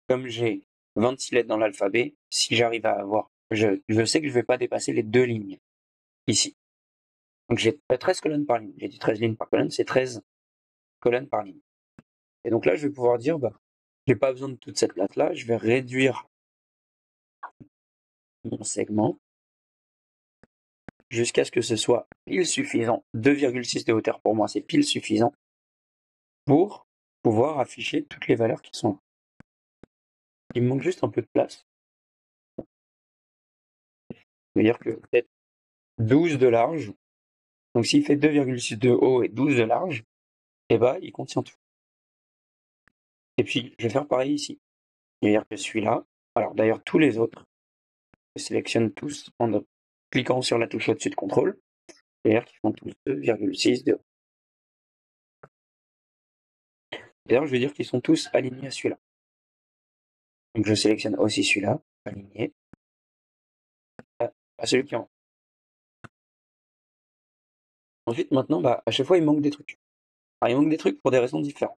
Comme j'ai 26 lettres dans l'alphabet, si j'arrive à avoir, je sais que je ne vais pas dépasser les 2 lignes ici. Donc j'ai 13 colonnes par ligne. J'ai dit 13 lignes par colonne, c'est 13 colonnes par ligne. Et donc là, je vais pouvoir dire, bah, j'ai pas besoin de toute cette place-là, je vais réduire mon segment jusqu'à ce que ce soit pile suffisant. 2,6 de hauteur pour moi, c'est pile suffisant pour pouvoir afficher toutes les valeurs qui sont là. Il me manque juste un peu de place. Ça veut dire que peut-être 12 de large Donc s'il fait 2,6 de haut et 12 de large, et bah il contient tout. Et puis je vais faire pareil ici. C'est-à-dire que celui-là, alors d'ailleurs tous les autres, je sélectionne tous en cliquant sur la touche au-dessus de contrôle, c'est-à-dire qu'ils font tous 2,6 de haut. D'ailleurs je vais dire qu'ils sont tous alignés à celui-là. Donc je sélectionne aussi celui-là, aligné à celui qui est en haut. Ensuite maintenant, à chaque fois il manque des trucs. Alors, il manque des trucs pour des raisons différentes.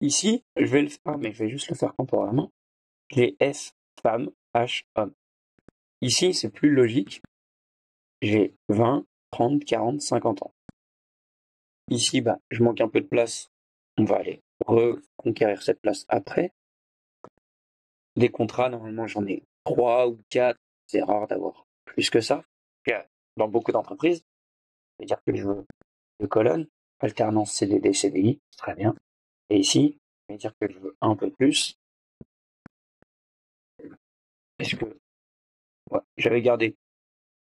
Ici, je vais le faire, mais je vais juste le faire temporairement. J'ai F, femme, H, homme. Ici, c'est plus logique. J'ai 20, 30, 40, 50 ans. Ici, je manque un peu de place. On va aller reconquérir cette place après. Des contrats, normalement, j'en ai 3 ou 4. C'est rare d'avoir plus que ça. Dans beaucoup d'entreprises, c'est-à-dire que je veux 2 colonnes, alternance CDD, CDI, très bien. Et ici, je vais dire que je veux un peu plus. Est-ce que j'avais gardé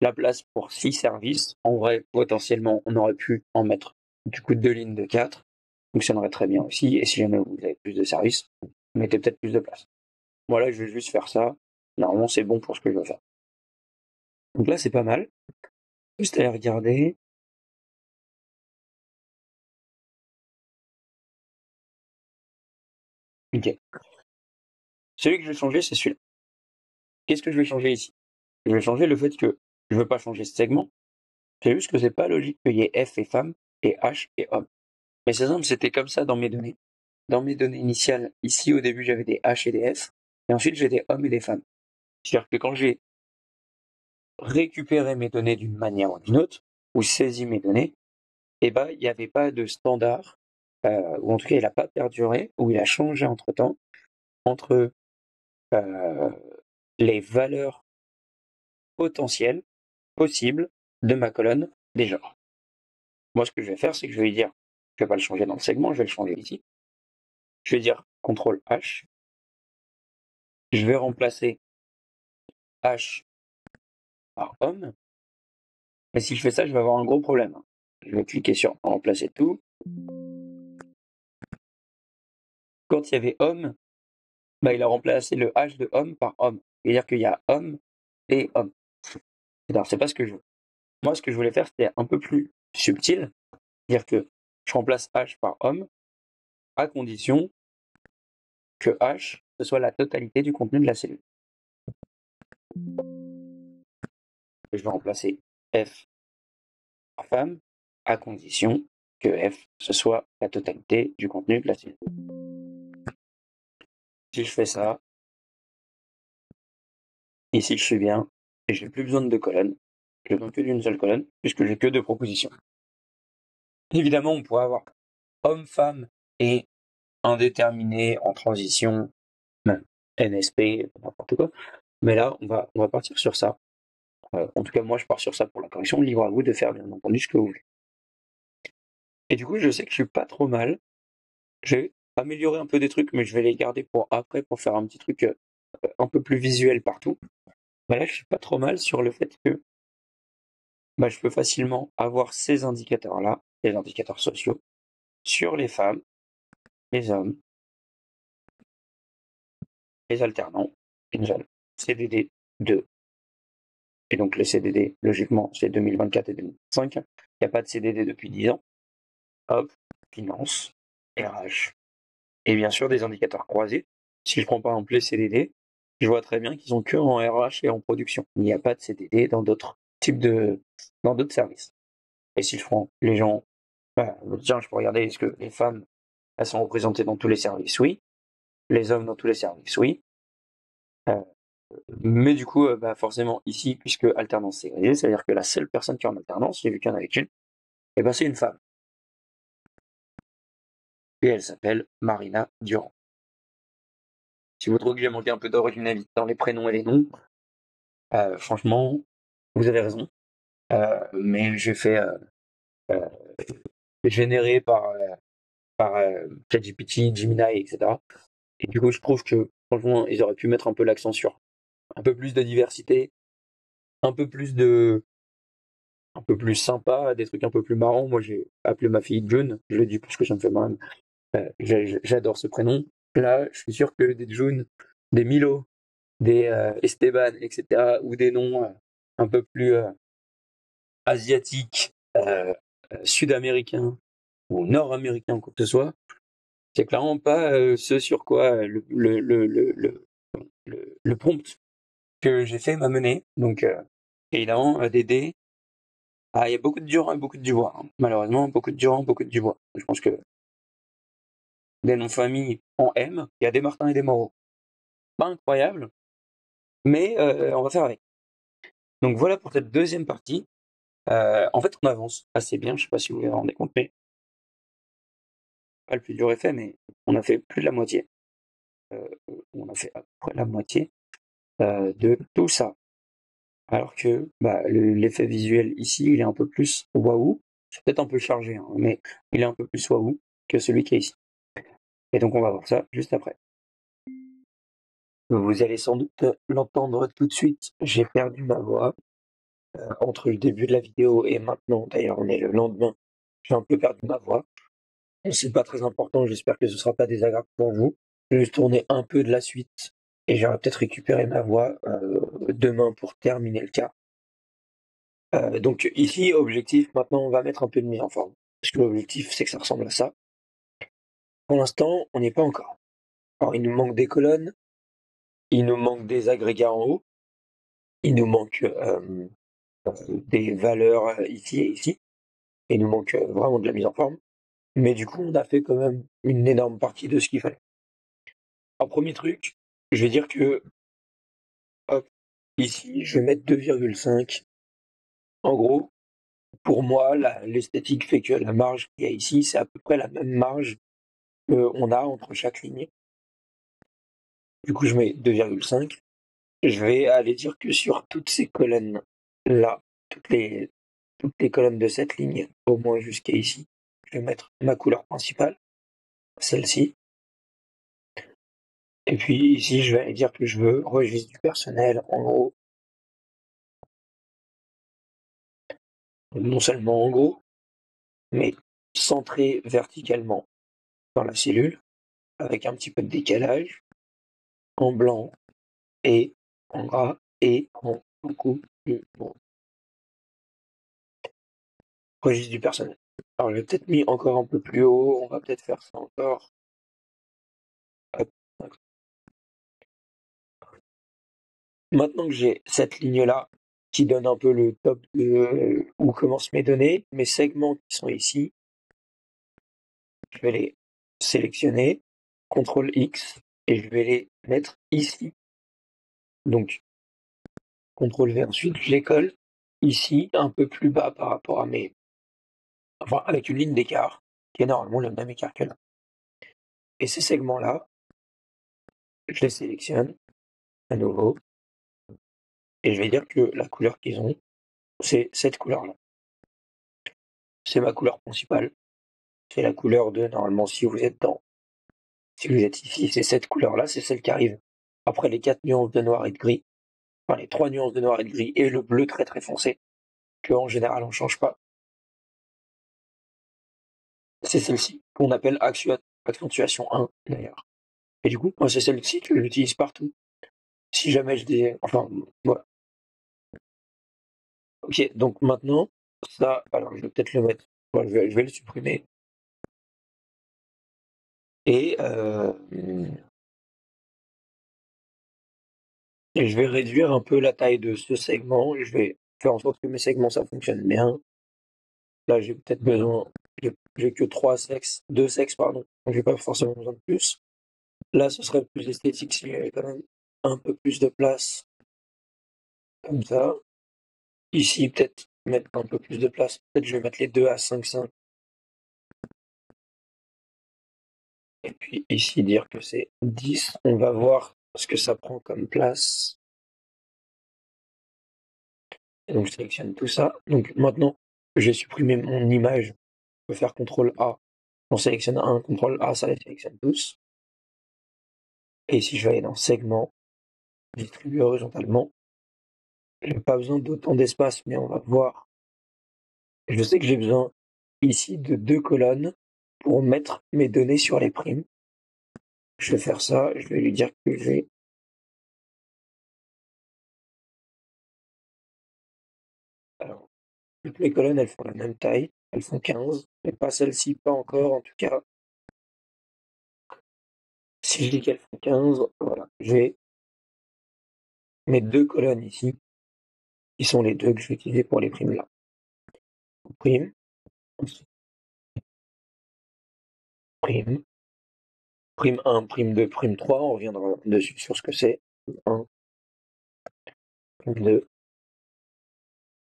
la place pour 6 services. En vrai, potentiellement, on aurait pu en mettre du coup 2 lignes de 4. Fonctionnerait très bien aussi. Et si jamais vous avez plus de services, mettez peut-être plus de place. Voilà, je vais juste faire ça. Normalement, c'est bon pour ce que je veux faire. Donc là, c'est pas mal. Juste aller regarder. Ok. Celui que je vais changer, c'est celui-là. Qu'est-ce que je vais changer ici? Je vais changer le fait que je veux pas changer ce segment. C'est juste que c'est pas logique qu'il y ait F et femme et H et homme. Mais c'est simple, c'était comme ça dans mes données. Dans mes données initiales, ici au début j'avais des H et des F, et ensuite j'ai des hommes et des femmes. C'est-à-dire que quand j'ai récupéré mes données d'une manière ou d'une autre, ou saisi mes données, il n'y avait pas de standard, ou en tout cas il n'a pas perduré, ou il a changé entre-temps, entre euh, les valeurs potentielles, possibles, de ma colonne des genres. Moi ce que je vais faire, c'est que je vais lui dire, je ne vais pas le changer dans le segment, je vais le changer ici. Je vais dire CTRL H, je vais remplacer H par homme. Mais si je fais ça, je vais avoir un gros problème. Je vais cliquer sur remplacer tout. Quand il y avait homme, il a remplacé le H de homme par homme. C'est-à-dire qu'il y a homme et homme. Alors, c'est pas ce que je veux. Moi, ce que je voulais faire, c'était un peu plus subtil. C'est-à-dire que je remplace H par homme à condition que H, ce soit la totalité du contenu de la cellule. Et je vais remplacer F par femme à condition que F, ce soit la totalité du contenu de la cellule. Si je fais ça, ici je suis bien, et j'ai plus besoin de 2 colonnes. J'ai besoin que d'une seule colonne, puisque j'ai que 2 propositions. Évidemment, on pourrait avoir homme-femme et indéterminé en transition, même NSP, n'importe quoi. Mais là, on va partir sur ça. En tout cas, moi, je pars sur ça pour la correction. Libre à vous de faire, bien entendu, ce que vous voulez. Et du coup, je sais que je suis pas trop mal. J'ai amélioré un peu des trucs, mais je vais les garder pour après, pour faire un petit truc un peu plus visuel partout. Mais là, je suis pas trop mal sur le fait que je peux facilement avoir ces indicateurs-là, les indicateurs sociaux, sur les femmes, les hommes, les alternants, une seule, CDD 2. Et donc les CDD, logiquement, c'est 2024 et 2025. Il n'y a pas de CDD depuis 10 ans. Hop, finance, RH. Et bien sûr, des indicateurs croisés. Si je prends par exemple les CDD, je vois très bien qu'ils sont que en RH et en production. Il n'y a pas de CDD dans d'autres dans d'autres services. Et si je prends les gens, tiens, je peux regarder, est-ce que les femmes, elles sont représentées dans tous les services? Oui. Les hommes dans tous les services? Oui. Mais du coup, forcément, ici, puisque alternance ségrégée, c'est-à-dire que la seule personne qui est en alternance, j'ai vu qu'il y en avait qu'une, c'est une femme. Et elle s'appelle Marina Durand. Si vous trouvez que j'ai manqué un peu d'originalité dans les prénoms et les noms, franchement, vous avez raison. Mais j'ai fait généré par ChatGPT, Gemini, etc. Et du coup, je trouve que, franchement, ils auraient pu mettre un peu l'accent sur un peu plus de diversité, un peu plus de un peu plus sympas, des trucs un peu plus marrants. Moi, j'ai appelé ma fille June, je le dis parce que ça me fait mal. J'adore ce prénom. Là, je suis sûr que des June, des Milo, des Esteban, etc., ou des noms un peu plus asiatiques, sud-américains ou nord-américains, quoi que ce soit, c'est clairement pas ce sur quoi le prompt que j'ai fait m'a mené. Donc, évidemment, Dédé, il y a beaucoup de Durand et beaucoup de Dubois, hein. Malheureusement, beaucoup de Durand, beaucoup de Dubois. Je pense que des noms de famille en M, il y a des Martin et des Moreau. Pas incroyable, mais on va faire avec. Donc voilà pour cette deuxième partie. En fait, on avance assez bien, je sais pas si vous vous rendez compte, mais pas le plus dur est fait, mais on a fait plus de la moitié. On a fait à peu près la moitié de tout ça. Alors que l'effet visuel ici, il est un peu plus waouh. C'est peut-être un peu chargé, hein, mais il est un peu plus waouh que celui qui est ici. Et donc on va voir ça juste après. Vous allez sans doute l'entendre tout de suite, j'ai perdu ma voix. Entre le début de la vidéo et maintenant, d'ailleurs on est le lendemain, j'ai un peu perdu ma voix. C'est pas très important, j'espère que ce sera pas désagréable pour vous. Je vais juste tourner un peu de la suite et j'aurai peut-être récupéré ma voix demain pour terminer le cas. Donc ici, objectif, maintenant on va mettre un peu de mise en forme. Parce que l'objectif c'est que ça ressemble à ça. Pour l'instant, on n'y est pas encore. Alors il nous manque des colonnes, il nous manque des agrégats en haut, il nous manque des valeurs ici et ici, et il nous manque vraiment de la mise en forme. Mais du coup, on a fait quand même une énorme partie de ce qu'il fallait. En premier truc, je vais dire que, hop, ici, je vais mettre 2,5. En gros, pour moi, l'esthétique fait que la marge qu'il y a ici, c'est à peu près la même marge qu'on a entre chaque ligne. Du coup, je mets 2,5. Je vais aller dire que sur toutes ces colonnes-là, toutes les colonnes de cette ligne, au moins jusqu'à ici, je vais mettre ma couleur principale, celle-ci. Et puis ici, je vais aller dire que je veux registre du personnel, en gros. Non seulement en gros, mais centré verticalement dans la cellule, avec un petit peu de décalage, en blanc et en gras et en beaucoup plus gros. Registre du personnel. Alors, je l'ai peut-être mis encore un peu plus haut, on va peut-être faire ça encore. Hop. Maintenant que j'ai cette ligne-là, qui donne un peu le top de où commencent mes segments qui sont ici, je vais les sélectionner, CTRL X, et je vais les mettre ici. Donc, CTRL V ensuite, je les colle ici, un peu plus bas par rapport à enfin, avec une ligne d'écart, qui est normalement le même écart que là. Et ces segments-là, je les sélectionne à nouveau, et je vais dire que la couleur qu'ils ont, c'est cette couleur-là. C'est ma couleur principale. C'est la couleur de, normalement, si vous êtes ici, c'est cette couleur-là, c'est celle qui arrive après les 4 nuances de noir et de gris, enfin les 3 nuances de noir et de gris et le bleu très très foncé, que en général on change pas. C'est celle-ci, qu'on appelle accentuation 1 d'ailleurs. Et du coup, moi c'est celle-ci que j'utilise partout. Si jamais enfin, voilà. Ok, donc maintenant, ça, alors je vais peut-être le mettre, je vais le supprimer. Et je vais réduire un peu la taille de ce segment, je vais faire en sorte que mes segments ça fonctionne bien. Là, j'ai peut-être besoin, j'ai que 2 sexes, pardon, donc j'ai pas forcément besoin de plus. Là, ce serait plus esthétique s'il y avait quand même un peu plus de place, comme ça. Ici, peut-être mettre un peu plus de place. Peut-être je vais mettre les deux à 5,5. Et puis ici, dire que c'est 10. On va voir ce que ça prend comme place. Et donc, je sélectionne tout ça. Donc maintenant, j'ai supprimé mon image. Je peux faire CTRL A. On sélectionne un, CTRL A, ça les sélectionne tous. Et ici, je vais aller dans Segment, distribuer horizontalement. J'ai pas besoin d'autant d'espace, mais on va voir Je sais que j'ai besoin ici de 2 colonnes pour mettre mes données sur les primes. Je vais faire ça, je vais lui dire que j'ai alors toutes mes colonnes, elles font la même taille, elles font 15, mais pas celle-ci, pas encore en tout cas. Si je dis qu'elles font 15, voilà, j'ai mes 2 colonnes ici, qui sont les 2 que je vais utiliser pour les primes là. Prime, ensuite prime, prime 1, prime 2, prime 3, on reviendra dessus sur ce que c'est. 1, prime 2,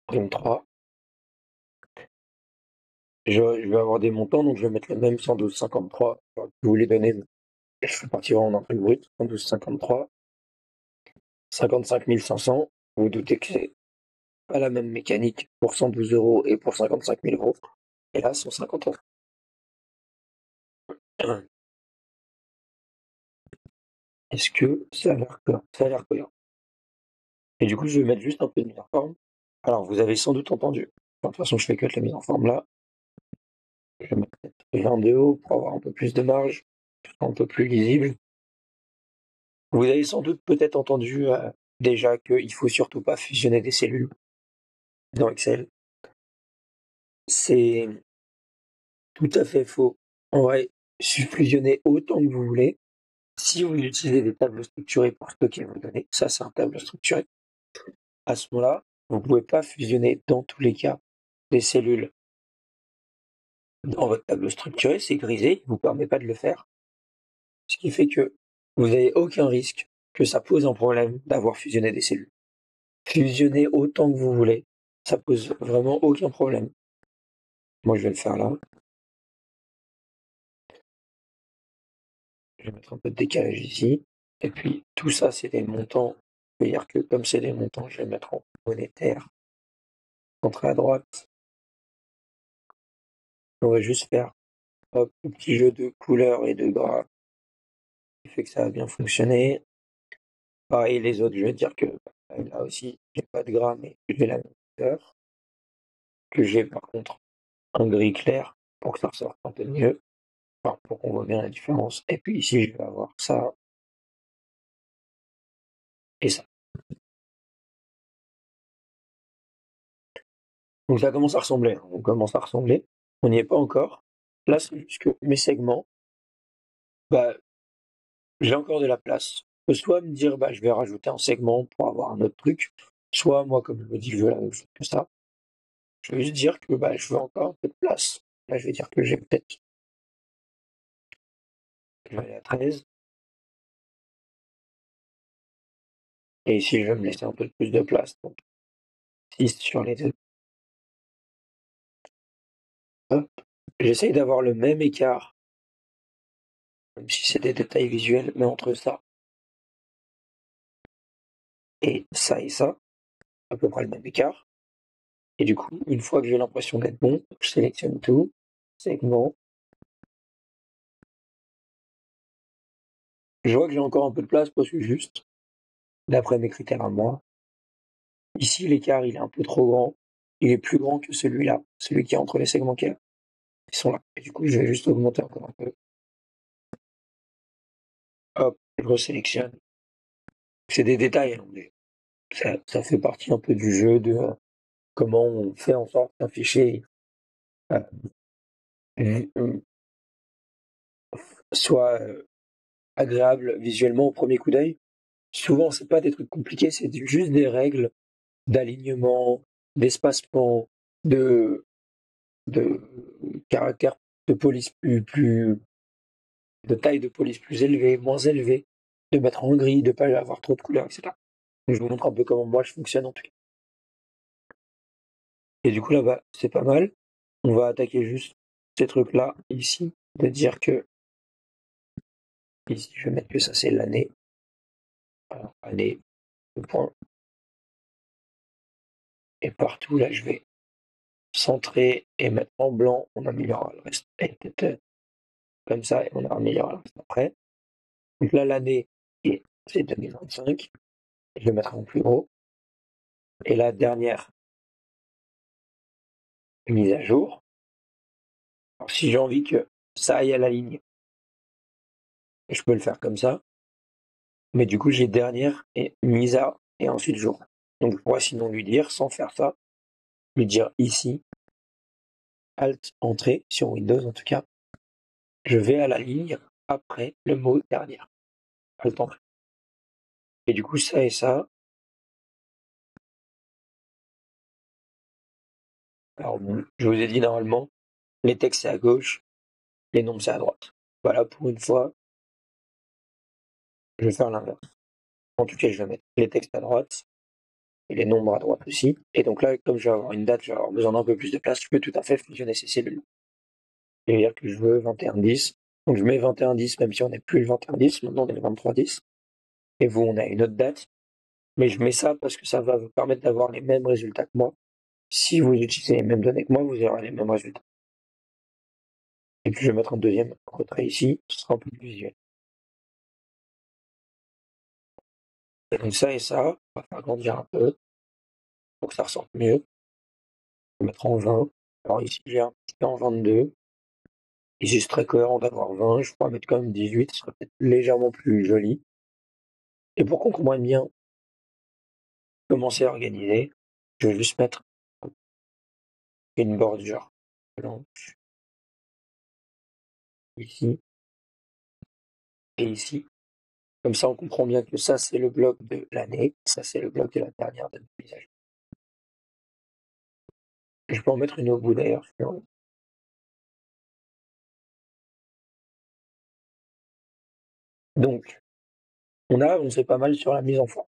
prime 3. Je vais avoir des montants, donc je vais mettre le même 112,53. Je vous les donner, mais je partirai en entrée brute. 112,53, 55 500. Vous vous doutez que c'est pas la même mécanique pour 112 euros et pour 55 000 euros. Et là, 150 euros. Est-ce que ça a l'air cohérent? Ça a l'air cohérent. Et du coup, je vais mettre juste un peu de mise en forme. Alors, vous avez sans doute entendu. Enfin, de toute façon, je fais que la mise en forme là. Je vais mettre peut-être 20 de haut pour avoir un peu plus de marge, un peu plus lisible. Vous avez sans doute peut-être entendu déjà qu'il faut surtout pas fusionner des cellules dans Excel. C'est tout à fait faux. En vrai, fusionner autant que vous voulez. Si vous utilisez des tableaux structurés pour stocker vos données, ça c'est un tableau structuré. À ce moment-là, vous ne pouvez pas fusionner dans tous les cas des cellules dans votre tableau structuré, c'est grisé, il ne vous permet pas de le faire. Ce qui fait que vous n'avez aucun risque que ça pose un problème d'avoir fusionné des cellules. Fusionnez autant que vous voulez, ça pose vraiment aucun problème. Moi je vais le faire là. Je vais mettre un peu de décalage ici. Et puis tout ça c'est des montants. C'est-à-dire que comme c'est des montants, je vais mettre en monétaire. Centré à droite. On va juste faire hop, un petit jeu de couleurs et de gras qui fait que ça va bien fonctionner. Pareil, les autres, je vais dire que là aussi, j'ai pas de gras, mais j'ai la même couleur. Que j'ai par contre un gris clair pour que ça ressorte un peu mieux. Enfin, pour qu'on voit bien la différence. Et puis ici, je vais avoir ça et ça. Donc ça commence à ressembler. On commence à ressembler. On n'y est pas encore. Là, c'est juste que mes segments, bah, j'ai encore de la place. Je peux soit me dire, bah, je vais rajouter un segment pour avoir un autre truc. Soit, moi, comme je me dis que je veux la même chose que ça, je vais juste dire que bah, je veux encore un peu de place. Là, je vais dire que j'ai peut-être, je vais aller à 13. Et ici, je vais me laisser un peu plus de place. Donc, 6 sur les deux. Hop. J'essaye d'avoir le même écart, même si c'est des détails visuels, mais entre ça et ça, à peu près le même écart. Et du coup, une fois que j'ai l'impression d'être bon, je sélectionne tout, segment. Je vois que j'ai encore un peu de place parce que juste, d'après mes critères à moi, ici l'écart il est un peu trop grand. Il est plus grand que celui-là, celui qui est entre les segments qui sont là. Et du coup, je vais juste augmenter encore un peu. Hop, je resélectionne. C'est des détails, hein, mais ça fait partie un peu du jeu de comment on fait en sorte qu'un fichier euh, soit agréable visuellement au premier coup d'œil. Souvent, c'est pas des trucs compliqués, c'est juste des règles d'alignement, d'espacement, de, de caractère de police de taille de police plus élevée, moins élevée, de mettre en gris, de pas avoir trop de couleurs, etc. Je vous montre un peu comment moi je fonctionne en tout cas. Et du coup là-bas, c'est pas mal. On va attaquer juste ces trucs-là ici, de dire que ici je vais mettre que ça c'est l'année. Alors, année, le point. Et partout là je vais centrer et mettre en blanc, on améliorera le reste. Et peut-être comme ça, et on améliorera le reste après. Donc là l'année, c'est 2025. Je le mettrai en plus gros. Et la dernière mise à jour. Alors, si j'ai envie que ça aille à la ligne, je peux le faire comme ça. Mais du coup, j'ai dernière et mise à et ensuite jour. Donc, je pourrais sinon lui dire, sans faire ça, lui dire ici, Alt, Entrée, sur Windows en tout cas, je vais à la ligne après le mot dernière. Alt, Entrée. Et du coup, ça et ça. Alors, je vous ai dit normalement, les textes c'est à gauche, les nombres c'est à droite. Voilà, pour une fois, je vais faire l'inverse. En tout cas, je vais mettre les textes à droite et les nombres à droite aussi. Et donc là, comme je vais avoir une date, je vais avoir besoin d'un peu plus de place, je peux tout à fait fusionner ces cellules. C'est-à-dire que je veux 21-10. Donc je mets 21-10, même si on n'est plus le 21-10, maintenant on est le 23-10. Et vous, on a une autre date. Mais je mets ça parce que ça va vous permettre d'avoir les mêmes résultats que moi. Si vous utilisez les mêmes données que moi, vous aurez les mêmes résultats. Et puis je vais mettre un deuxième retrait ici, ce sera un peu plus visuel. Et donc ça et ça, on va faire agrandir un peu pour que ça ressorte mieux. Je vais mettre en 20. Alors ici j'ai un petit peu en 22. Ici c'est très cohérent d'avoir 20. Je pourrais mettre quand même 18, ce serait peut-être légèrement plus joli. Et pour qu'on comprenne bien comment c'est organisé, je vais juste mettre une bordure blanche ici et ici. Comme ça, on comprend bien que ça, c'est le bloc de l'année, ça, c'est le bloc de la dernière date de mise à jour. Je peux en mettre une au bout d'ailleurs. Donc, on a avancé pas mal sur la mise en forme.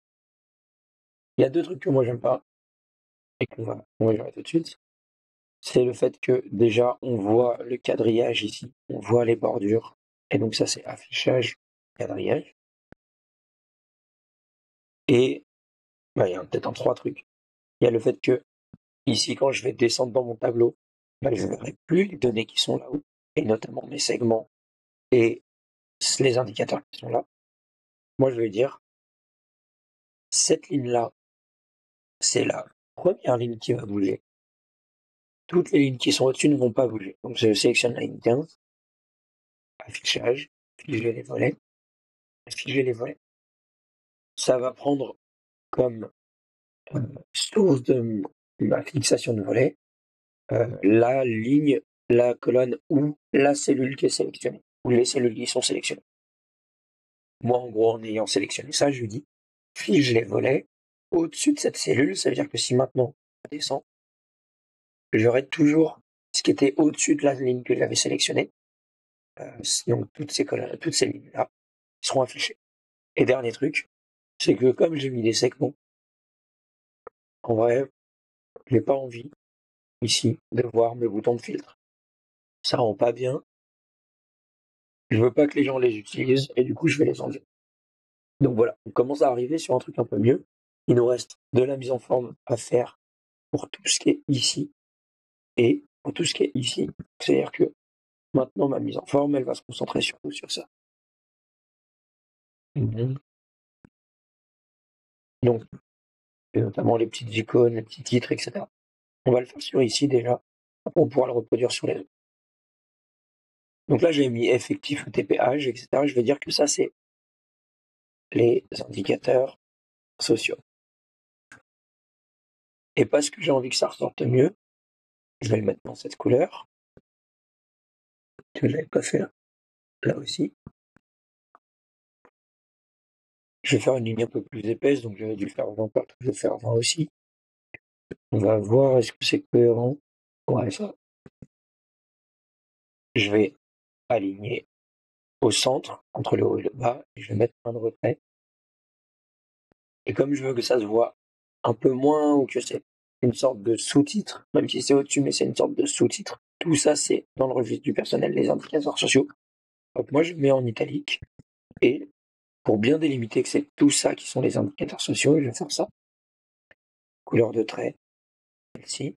Il y a deux trucs que moi j'aime pas et qu'on va gérer tout de suite. C'est le fait que déjà, on voit le quadrillage ici, on voit les bordures. Et donc ça, c'est affichage, quadrillage. Et bah, il y a peut-être trois trucs. Il y a le fait que ici, quand je vais descendre dans mon tableau, bah, je ne verrai plus les données qui sont là-haut, et notamment mes segments et les indicateurs qui sont là. Moi, je vais dire, cette ligne-là, c'est la première ligne qui va bouger. Toutes les lignes qui sont au-dessus ne vont pas bouger. Donc, je sélectionne la ligne 15, affichage, figer les volets, figer les volets. Ça va prendre comme source de ma fixation de volets la ligne, la colonne ou la cellule qui est sélectionnée, ou les cellules qui sont sélectionnées. Moi, en gros, en ayant sélectionné ça, je lui dis fige les volets au-dessus de cette cellule. Ça veut dire que si maintenant je descends, j'aurai toujours ce qui était au-dessus de la ligne que j'avais sélectionnée. Donc toutes ces colonnes, toutes ces lignes-là seront affichées. Et dernier truc, c'est que comme j'ai mis des segments, en vrai, j'ai pas envie ici de voir mes boutons de filtre. Ça rend pas bien. Je veux pas que les gens les utilisent et du coup je vais les enlever. Donc voilà, on commence à arriver sur un truc un peu mieux. Il nous reste de la mise en forme à faire pour tout ce qui est ici et pour tout ce qui est ici. C'est-à-dire que maintenant ma mise en forme, elle va se concentrer surtout sur ça. Donc, et notamment les petites icônes, les petits titres, etc. On va le faire sur ici déjà, après on pourra le reproduire sur les autres. Donc là j'ai mis effectif TPH, etc. Je vais dire que ça c'est les indicateurs sociaux. Et parce que j'ai envie que ça ressorte mieux, je vais le mettre dans cette couleur, que je n'avais pas fait là aussi. Je vais faire une ligne un peu plus épaisse, donc j'aurais dû faire 20 partout, je vais faire 20 aussi. On va voir est-ce que c'est cohérent. Ouais, ça. Je vais aligner au centre, entre le haut et le bas, et je vais mettre un de retrait. Et comme je veux que ça se voit un peu moins, ou que c'est une sorte de sous-titre, même si c'est au-dessus, mais c'est une sorte de sous-titre, tout ça c'est dans le registre du personnel, les indicateurs sociaux. Donc moi je mets en italique, et pour bien délimiter que c'est tout ça qui sont les indicateurs sociaux, je vais faire ça. Couleur de trait, celle-ci.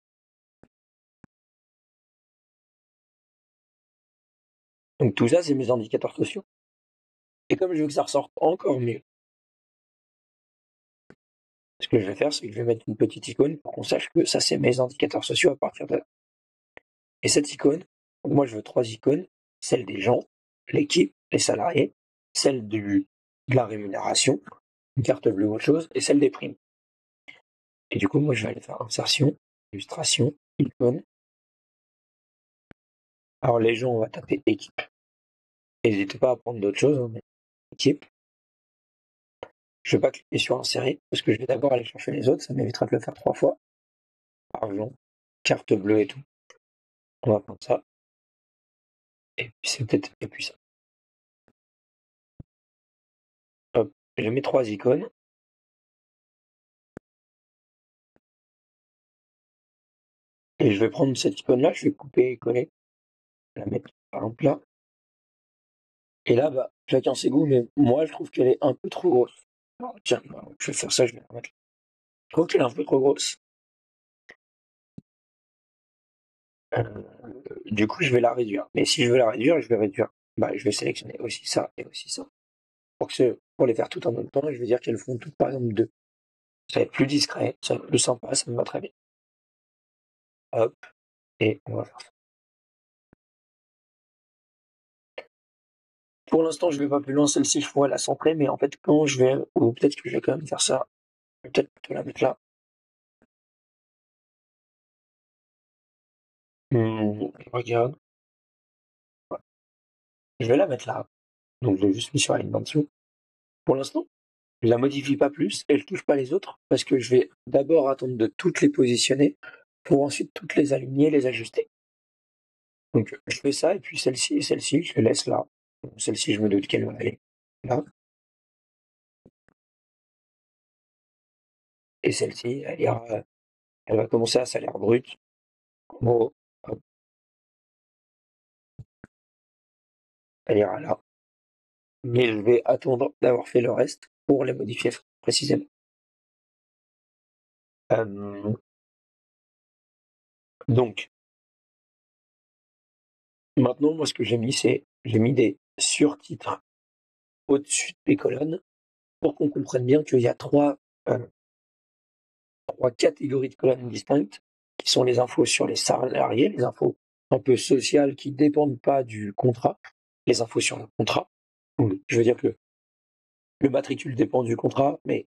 Donc tout ça c'est mes indicateurs sociaux. Et comme je veux que ça ressorte encore mieux, ce que je vais faire, c'est que je vais mettre une petite icône pour qu'on sache que ça c'est mes indicateurs sociaux à partir de là. Et cette icône, moi je veux 3 icônes, celle des gens, l'équipe, les salariés, celle de la rémunération, une carte bleue ou autre chose, et celle des primes. Et du coup, moi je vais aller faire insertion, illustration, icône. Alors les gens, on va taper équipe. N'hésitez pas à prendre d'autres choses, hein, mais équipe. Je vais pas cliquer sur insérer, parce que je vais d'abord aller chercher les autres, ça m'évitera de le faire 3 fois. Argent, carte bleue et tout. On va prendre ça. Et puis c'est peut-être, et puis ça. Hop, je mets 3 icônes. Et je vais prendre cette icône-là, je vais couper et coller, la mettre par exemple là. Et là, bah, chacun ses goûts, mais moi je trouve qu'elle est un peu trop grosse. Alors, tiens, bah, je vais faire ça, je vais la remettre là. Je trouve qu'elle est un peu trop grosse. Euh, du coup, je vais la réduire. Mais si je veux la réduire, je vais réduire. Bah, je vais sélectionner aussi ça et aussi ça. Pour les faire toutes en même temps, je vais dire qu'elles font toutes par exemple 2. Ça va être plus discret, ça va être plus sympa, ça me va très bien. Hop, et on va faire ça. Pour l'instant, je vais pas plus loin, celle-ci, je pourrais la centrer, mais en fait, quand je vais, ou peut-être que je vais quand même faire ça, je vais peut-être plutôt la mettre là. Regarde, ouais. Je vais la mettre là. Donc, je l'ai juste mis sur alimentation. Pour l'instant, je la modifie pas plus et je touche pas les autres parce que je vais d'abord attendre de toutes les positionner pour ensuite toutes les aligner, les ajuster. Donc, je fais ça et puis celle-ci et celle-ci, je les laisse là. Celle-ci, je me doute qu'elle va aller là. Et celle-ci, elle va commencer à salaire brut. En gros, hop, elle ira là. Mais je vais attendre d'avoir fait le reste pour les modifier précisément. Euh, donc, maintenant, moi, ce que j'ai mis, c'est j'ai mis des surtitres au-dessus des colonnes pour qu'on comprenne bien qu'il y a euh, 3 catégories de colonnes distinctes qui sont les infos sur les salariés, les infos un peu sociales qui dépendent pas du contrat, les infos sur le contrat. Donc, je veux dire que le matricule dépend du contrat, mais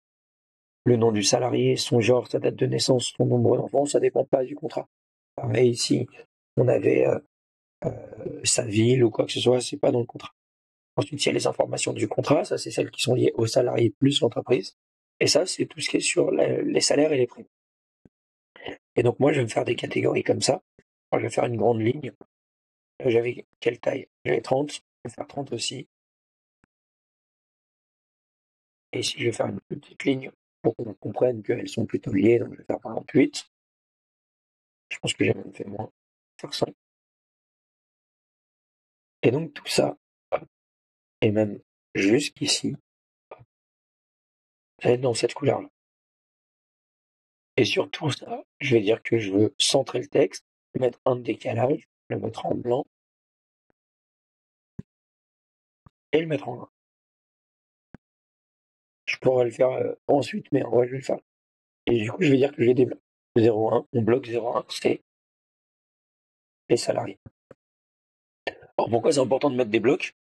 le nom du salarié, son genre, sa date de naissance, son nombre d'enfants, ça dépend pas du contrat. Pareil, si on avait sa ville ou quoi que ce soit, c'est pas dans le contrat. Ensuite, il y a les informations du contrat, ça c'est celles qui sont liées au salarié plus l'entreprise. Et ça, c'est tout ce qui est sur les salaires et les primes. Et donc moi, je vais me faire des catégories comme ça. Alors, je vais faire une grande ligne. J'avais quelle taille? J'avais 30, je vais faire 30 aussi. Et ici, je vais faire une petite ligne pour qu'on comprenne qu'elles sont plutôt liées, donc je vais faire par exemple 8. Je pense que j'ai même fait moins. Je vais faire 5. Et donc tout ça, et même jusqu'ici, ça va être dans cette couleur-là. Et sur tout ça, je vais dire que je veux centrer le texte, mettre un décalage, le mettre en blanc et le mettre en noir. Je pourrais le faire ensuite, mais en vrai, je vais le faire. Et du coup, je vais dire que j'ai des blocs. 0,1, mon bloc 0,1, c'est les salariés. Alors pourquoi c'est important de mettre des blocs?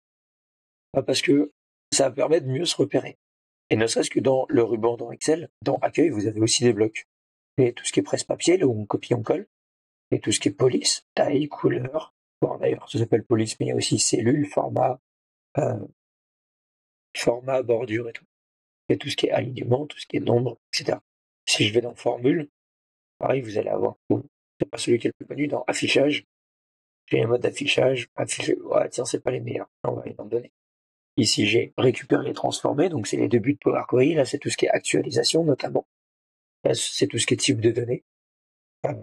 Parce que ça permet de mieux se repérer. Et ne serait-ce que dans le ruban dans Excel, dans Accueil, vous avez aussi des blocs. Et tout ce qui est presse-papier, là où on copie, on colle, et tout ce qui est police, taille, couleur. Bon, d'ailleurs, ça s'appelle police, mais il y a aussi cellule, euh, format, bordure et tout. Et tout ce qui est alignement, tout ce qui est nombre, etc. Si je vais dans formule, pareil, vous allez avoir, bon, c'est pas celui qui est le plus connu, dans affichage, j'ai un mode d'affichage, ouais, tiens, c'est pas les meilleurs, on va les en donner. Ici, j'ai récupéré et transformé, donc c'est les deux buts de Power Query, là, c'est tout ce qui est actualisation, notamment. Là, c'est tout ce qui est type de données,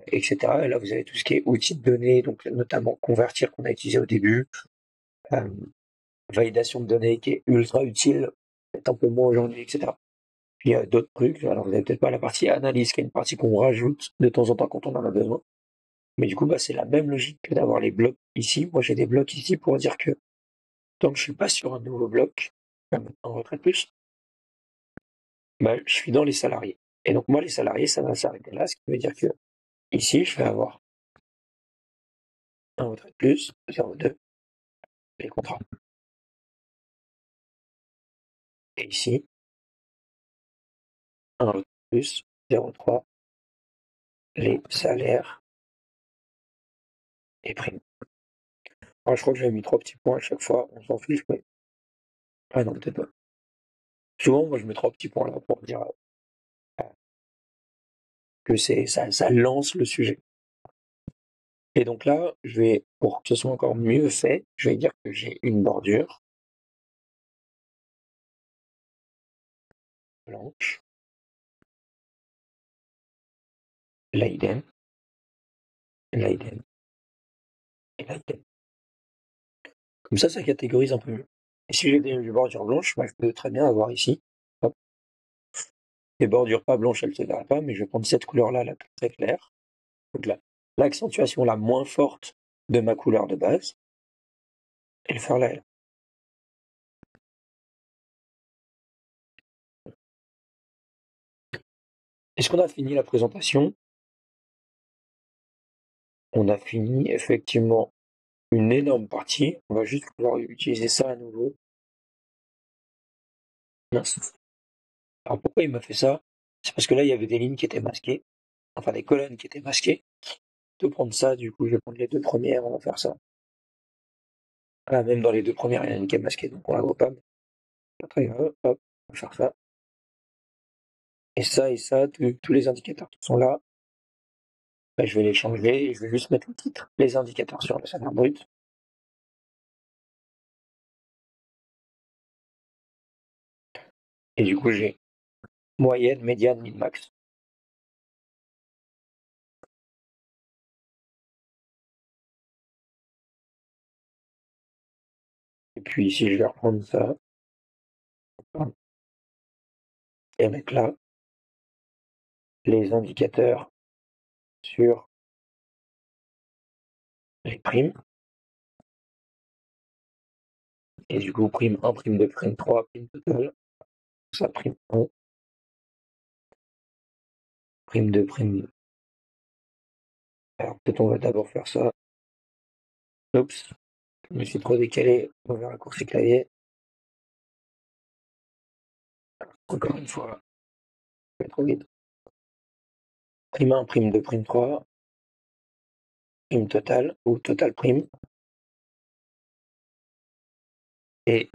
etc. Et là, vous avez tout ce qui est outils de données, donc notamment convertir qu'on a utilisé au début, euh, validation de données qui est ultra utile, peut-être un peu moins aujourd'hui, etc. Puis il y a d'autres trucs, alors vous n'avez peut-être pas la partie analyse, qui est une partie qu'on rajoute de temps en temps quand on en a besoin. Mais du coup, bah, c'est la même logique que d'avoir les blocs ici. Moi, j'ai des blocs ici pour dire que tant que je suis pas sur un nouveau bloc, en retraite plus, bah, je suis dans les salariés. Et donc moi, les salariés, ça va s'arrêter là, ce qui veut dire que ici, je vais avoir un retrait de plus, 0,2, les contrats. Et ici, un retrait de plus, 0,3, les salaires et primes. Alors, je crois que j'avais mis 3 petits points à chaque fois, on s'en fiche, mais... Ah non, peut-être pas. Souvent, moi, je mets 3 petits points là pour dire que ça lance le sujet. Et donc là, je vais, pour que ce soit encore mieux fait, je vais dire que j'ai une bordure blanche, Leiden, Leiden et Leiden. Comme ça catégorise un peu mieux. Et si j'ai des bordures blanches, bah, je peux très bien avoir ici, hop, des bordures pas blanches, elles ne se verraient pas, mais je vais prendre cette couleur-là, la plus très claire. Donc là, l'accentuation la moins forte de ma couleur de base, et le faire là. Est-ce qu'on a fini la présentation? On a fini effectivement une énorme partie. On va juste pouvoir utiliser ça à nouveau. Mince. Alors pourquoi il m'a fait ça? C'est parce que là, il y avait des lignes qui étaient masquées, enfin des colonnes qui étaient masquées. Je vais prendre ça, du coup, je vais prendre les 2 premières, on va faire ça. Voilà, même dans les 2 premières, il y en a une qui est masquée, donc on la voit pas, mais pas très grave. Hop, on va faire ça. Et ça, tous les indicateurs qui sont là, bah, je vais les changer et je vais juste mettre le titre, les indicateurs sur le salaire brut. Et du coup, j'ai moyenne, médiane, min-max. Et puis ici, je vais reprendre ça et mettre là les indicateurs sur les primes. Et du coup, prime 1, prime 2, prime 3, prime totale. Ça, prime 1, prime 2, prime. Alors peut-être on va d'abord faire ça. Oups, je me suis trop décalé vers raccourci clavier. Encore une fois, je vais trop vite. Prime 1, prime 2, prime 3, prime totale ou total prime. Et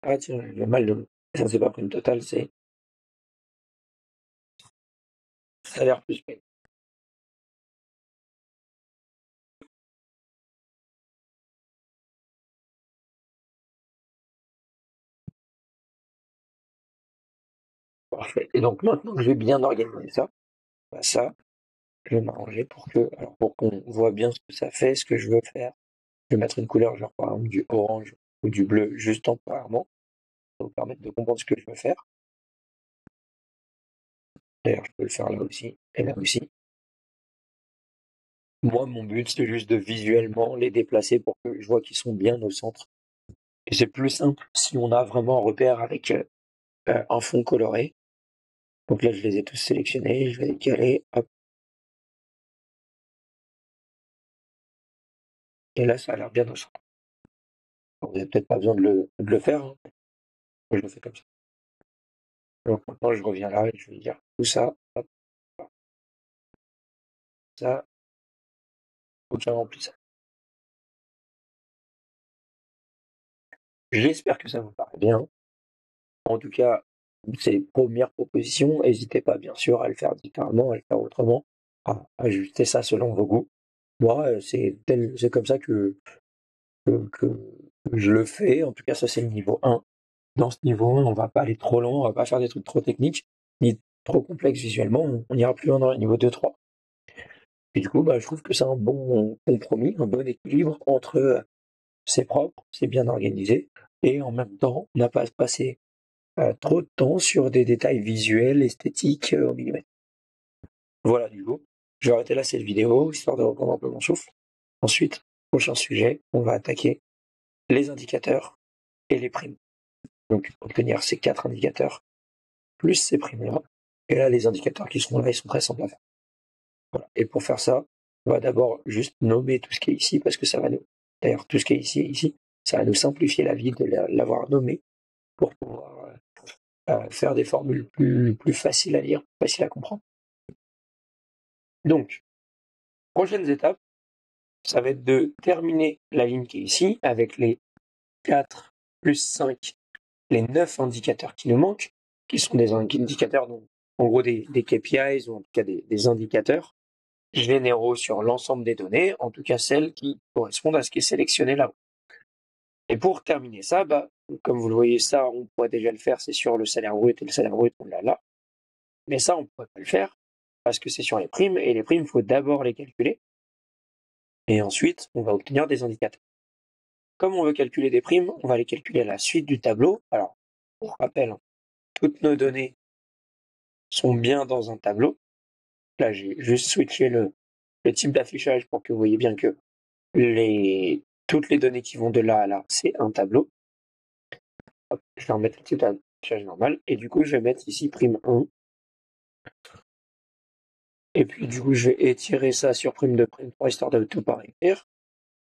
ah tiens, j'ai mal de... Ça c'est pas prime totale, c'est salaire plus prime. Parfait. Et donc maintenant que j'ai bien organisé ça, bah ça, je vais m'arranger pour qu'on voit bien ce que ça fait, ce que je veux faire. Je vais mettre une couleur, genre par exemple du orange ou du bleu, juste temporairement. Ça va vous permettre de comprendre ce que je veux faire. D'ailleurs, je peux le faire là aussi et là aussi. Moi, mon but, c'est juste de visuellement les déplacer pour que je vois qu'ils sont bien au centre. Et c'est plus simple si on a vraiment un repère avec un fond coloré. Donc là, je les ai tous sélectionnés, je vais les caler, hop. Et là, ça a l'air bien au centre. Vous n'avez peut-être pas besoin de le faire, hein. Moi, je le fais comme ça. Donc maintenant, je reviens là et je vais dire tout ça, hop, ça, aucun remplissage. J'espère que ça vous paraît bien. En tout cas, ces premières propositions, n'hésitez pas bien sûr à le faire différemment, à le faire autrement, à ajuster ça selon vos goûts. Moi, c'est comme ça que je le fais. En tout cas, ça c'est le niveau 1. Dans ce niveau 1, on va pas aller trop loin, on va pas faire des trucs trop techniques, ni trop complexes visuellement, on ira plus loin dans le niveau 2-3. Et du coup, bah, je trouve que c'est un bon compromis, un bon équilibre entre c'est propre, c'est bien organisé, et en même temps, on n'a pas à se passer trop de temps sur des détails visuels, esthétiques au millimètre. Voilà, du coup, je vais arrêter là cette vidéo, histoire de reprendre un peu mon souffle. Ensuite, prochain sujet, on va attaquer les indicateurs et les primes. Donc, obtenir ces 4 indicateurs, plus ces primes-là. Et là, les indicateurs qui seront là, ils sont très simples à faire. Voilà. Et pour faire ça, on va d'abord juste nommer tout ce qui est ici, parce que ça va nous... D'ailleurs, tout ce qui est ici, ça va nous simplifier la vie de l'avoir nommé pour pouvoir faire des formules plus faciles à lire, faciles à comprendre. Donc, prochaines étapes, ça va être de terminer la ligne qui est ici avec les 4 plus 5, les 9 indicateurs qui nous manquent, qui sont des indicateurs, donc en gros des KPIs ou en tout cas des indicateurs généraux sur l'ensemble des données, en tout cas celles qui correspondent à ce qui est sélectionné là-haut. Et pour terminer ça, comme vous le voyez, ça, on pourrait déjà le faire, c'est sur le salaire brut, et le salaire brut, on l'a là. Mais ça, on ne pourrait pas le faire parce que c'est sur les primes, et les primes, il faut d'abord les calculer, et ensuite, on va obtenir des indicateurs. Comme on veut calculer des primes, on va les calculer à la suite du tableau. Alors, pour rappel, toutes nos données sont bien dans un tableau. Là, j'ai juste switché le type d'affichage pour que vous voyez bien que toutes les données qui vont de là à là, c'est un tableau. Hop, je vais remettre le type d'affichage normal. Et du coup, je vais mettre ici prime 1. Et puis, du coup, je vais étirer ça sur prime 2, prime 3, histoire de tout par écrire.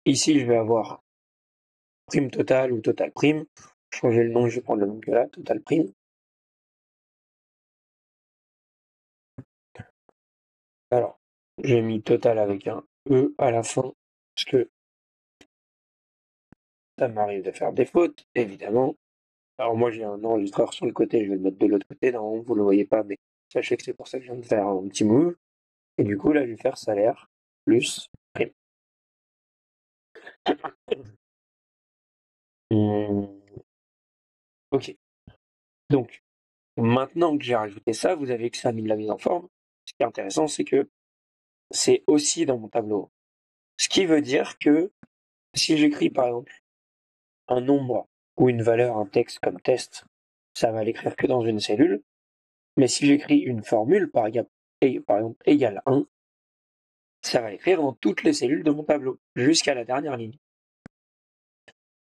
Ici, je vais avoir prime totale ou total prime. Changer le nom, je vais prendre le nom que là, total prime. Alors, j'ai mis total avec un E à la fin, parce que ça m'arrive de faire des fautes, évidemment. Alors moi, j'ai un enregistreur sur le côté, je vais le mettre de l'autre côté. Non, vous le voyez pas, mais sachez que c'est pour ça que je viens de faire un petit move. Et du coup, là, je vais faire salaire plus prime. Ok. Donc, maintenant que j'ai rajouté ça, vous avez examiné la mise en forme. Ce qui est intéressant, c'est que c'est aussi dans mon tableau. Ce qui veut dire que si j'écris par exemple un nombre ou une valeur, un texte comme test, ça va l'écrire que dans une cellule. Mais si j'écris une formule, par exemple égale 1, ça va l'écrire dans toutes les cellules de mon tableau, jusqu'à la dernière ligne.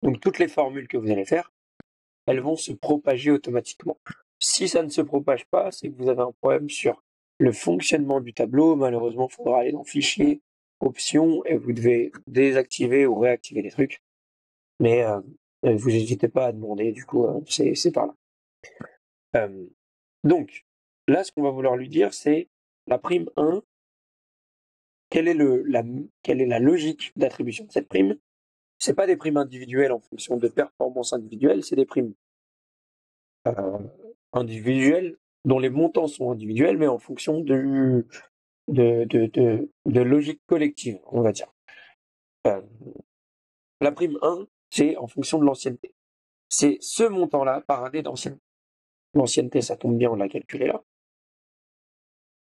Donc toutes les formules que vous allez faire, elles vont se propager automatiquement. Si ça ne se propage pas, c'est que vous avez un problème sur le fonctionnement du tableau. Malheureusement, il faudra aller dans Fichier, Options, et vous devez désactiver ou réactiver les trucs. Mais vous n'hésitez pas à demander, du coup, c'est par là. Donc, là, ce qu'on va vouloir lui dire, c'est la prime 1, quelle est la logique d'attribution de cette prime? C'est pas des primes individuelles en fonction de performances individuelles, c'est des primes individuelles dont les montants sont individuels, mais en fonction de logique collective, on va dire. La prime 1, c'est en fonction de l'ancienneté. C'est ce montant-là par année d'ancienneté. L'ancienneté, ça tombe bien, on l'a calculé là.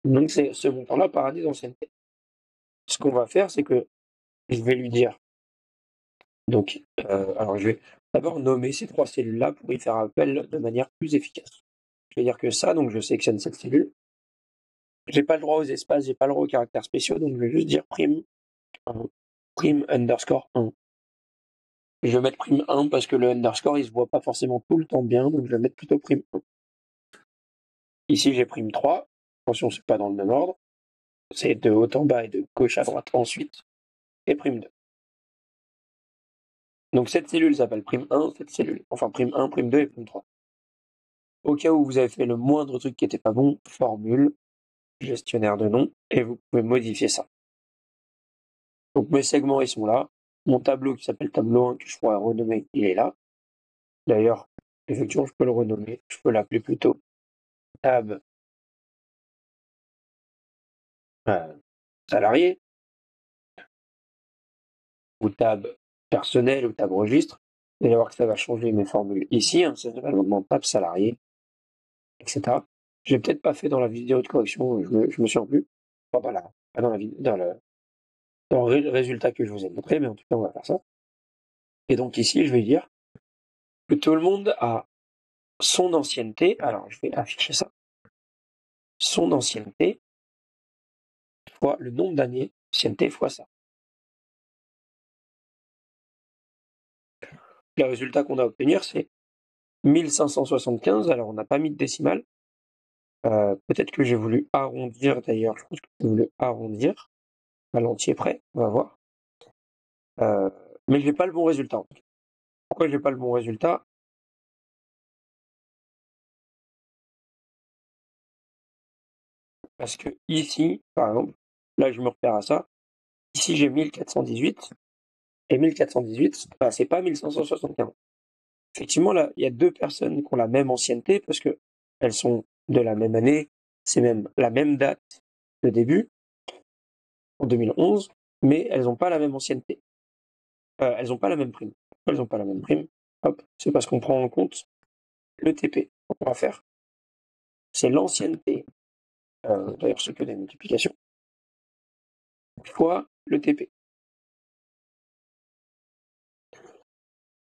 Donc c'est ce montant-là par année d'ancienneté. Ce qu'on va faire, c'est que je vais lui dire, donc, alors je vais d'abord nommer ces 3 cellules-là pour y faire appel de manière plus efficace. Je vais dire que ça, donc je sélectionne cette cellule. J'ai pas le droit aux espaces, j'ai pas le droit aux caractères spéciaux, donc je vais juste dire prime 1, prime underscore 1. Je vais mettre prime 1 parce que le underscore, il se voit pas forcément tout le temps bien, donc je vais mettre plutôt prime 1. Ici, j'ai prime 3. Attention, c'est pas dans le même ordre. C'est de haut en bas et de gauche à droite ensuite. Et prime 2. Donc cette cellule s'appelle prime 1, cette cellule. Enfin, prime 1, prime 2 et prime 3. Au cas où vous avez fait le moindre truc qui n'était pas bon, formule, gestionnaire de nom, et vous pouvez modifier ça. Donc mes segments, ils sont là. Mon tableau qui s'appelle tableau 1, que je pourrais renommer, il est là. D'ailleurs, effectivement, je peux le renommer. Je peux l'appeler plutôt tab salarié, ou tab personnel, ou tab registre. Vous allez voir que ça va changer mes formules ici. Ça va maintenant tab salarié, etc. Je l'ai peut-être pas fait dans la vidéo de correction, je me souviens plus. Enfin, pas dans le résultat que je vous ai montré, mais en tout cas, on va faire ça. Et donc ici, je vais dire que tout le monde a son ancienneté. Alors, je vais afficher ça. Son ancienneté fois le nombre d'années, ancienneté fois ça. Le résultat qu'on a obtenir, c'est 1575. Alors, on n'a pas mis de décimale. Peut-être que j'ai voulu arrondir, d'ailleurs. Je pense que j'ai voulu arrondir. à l'entier près, on va voir. Mais j'ai pas le bon résultat, en tout cas. Pourquoi j'ai pas le bon résultat? Parce que ici, par exemple, là je me repère à ça, ici j'ai 1418, et 1418, bah, c'est pas 1575. Effectivement, là, il y a 2 personnes qui ont la même ancienneté parce que elles sont de la même année, c'est même la même date de début, en 2011, mais elles ont pas la même ancienneté. Elles ont pas la même prime. Pourquoi elles ont pas la même prime? Hop, c'est parce qu'on prend en compte le TP. Donc on va faire, c'est l'ancienneté, d'ailleurs c'est que des multiplications, fois le TP.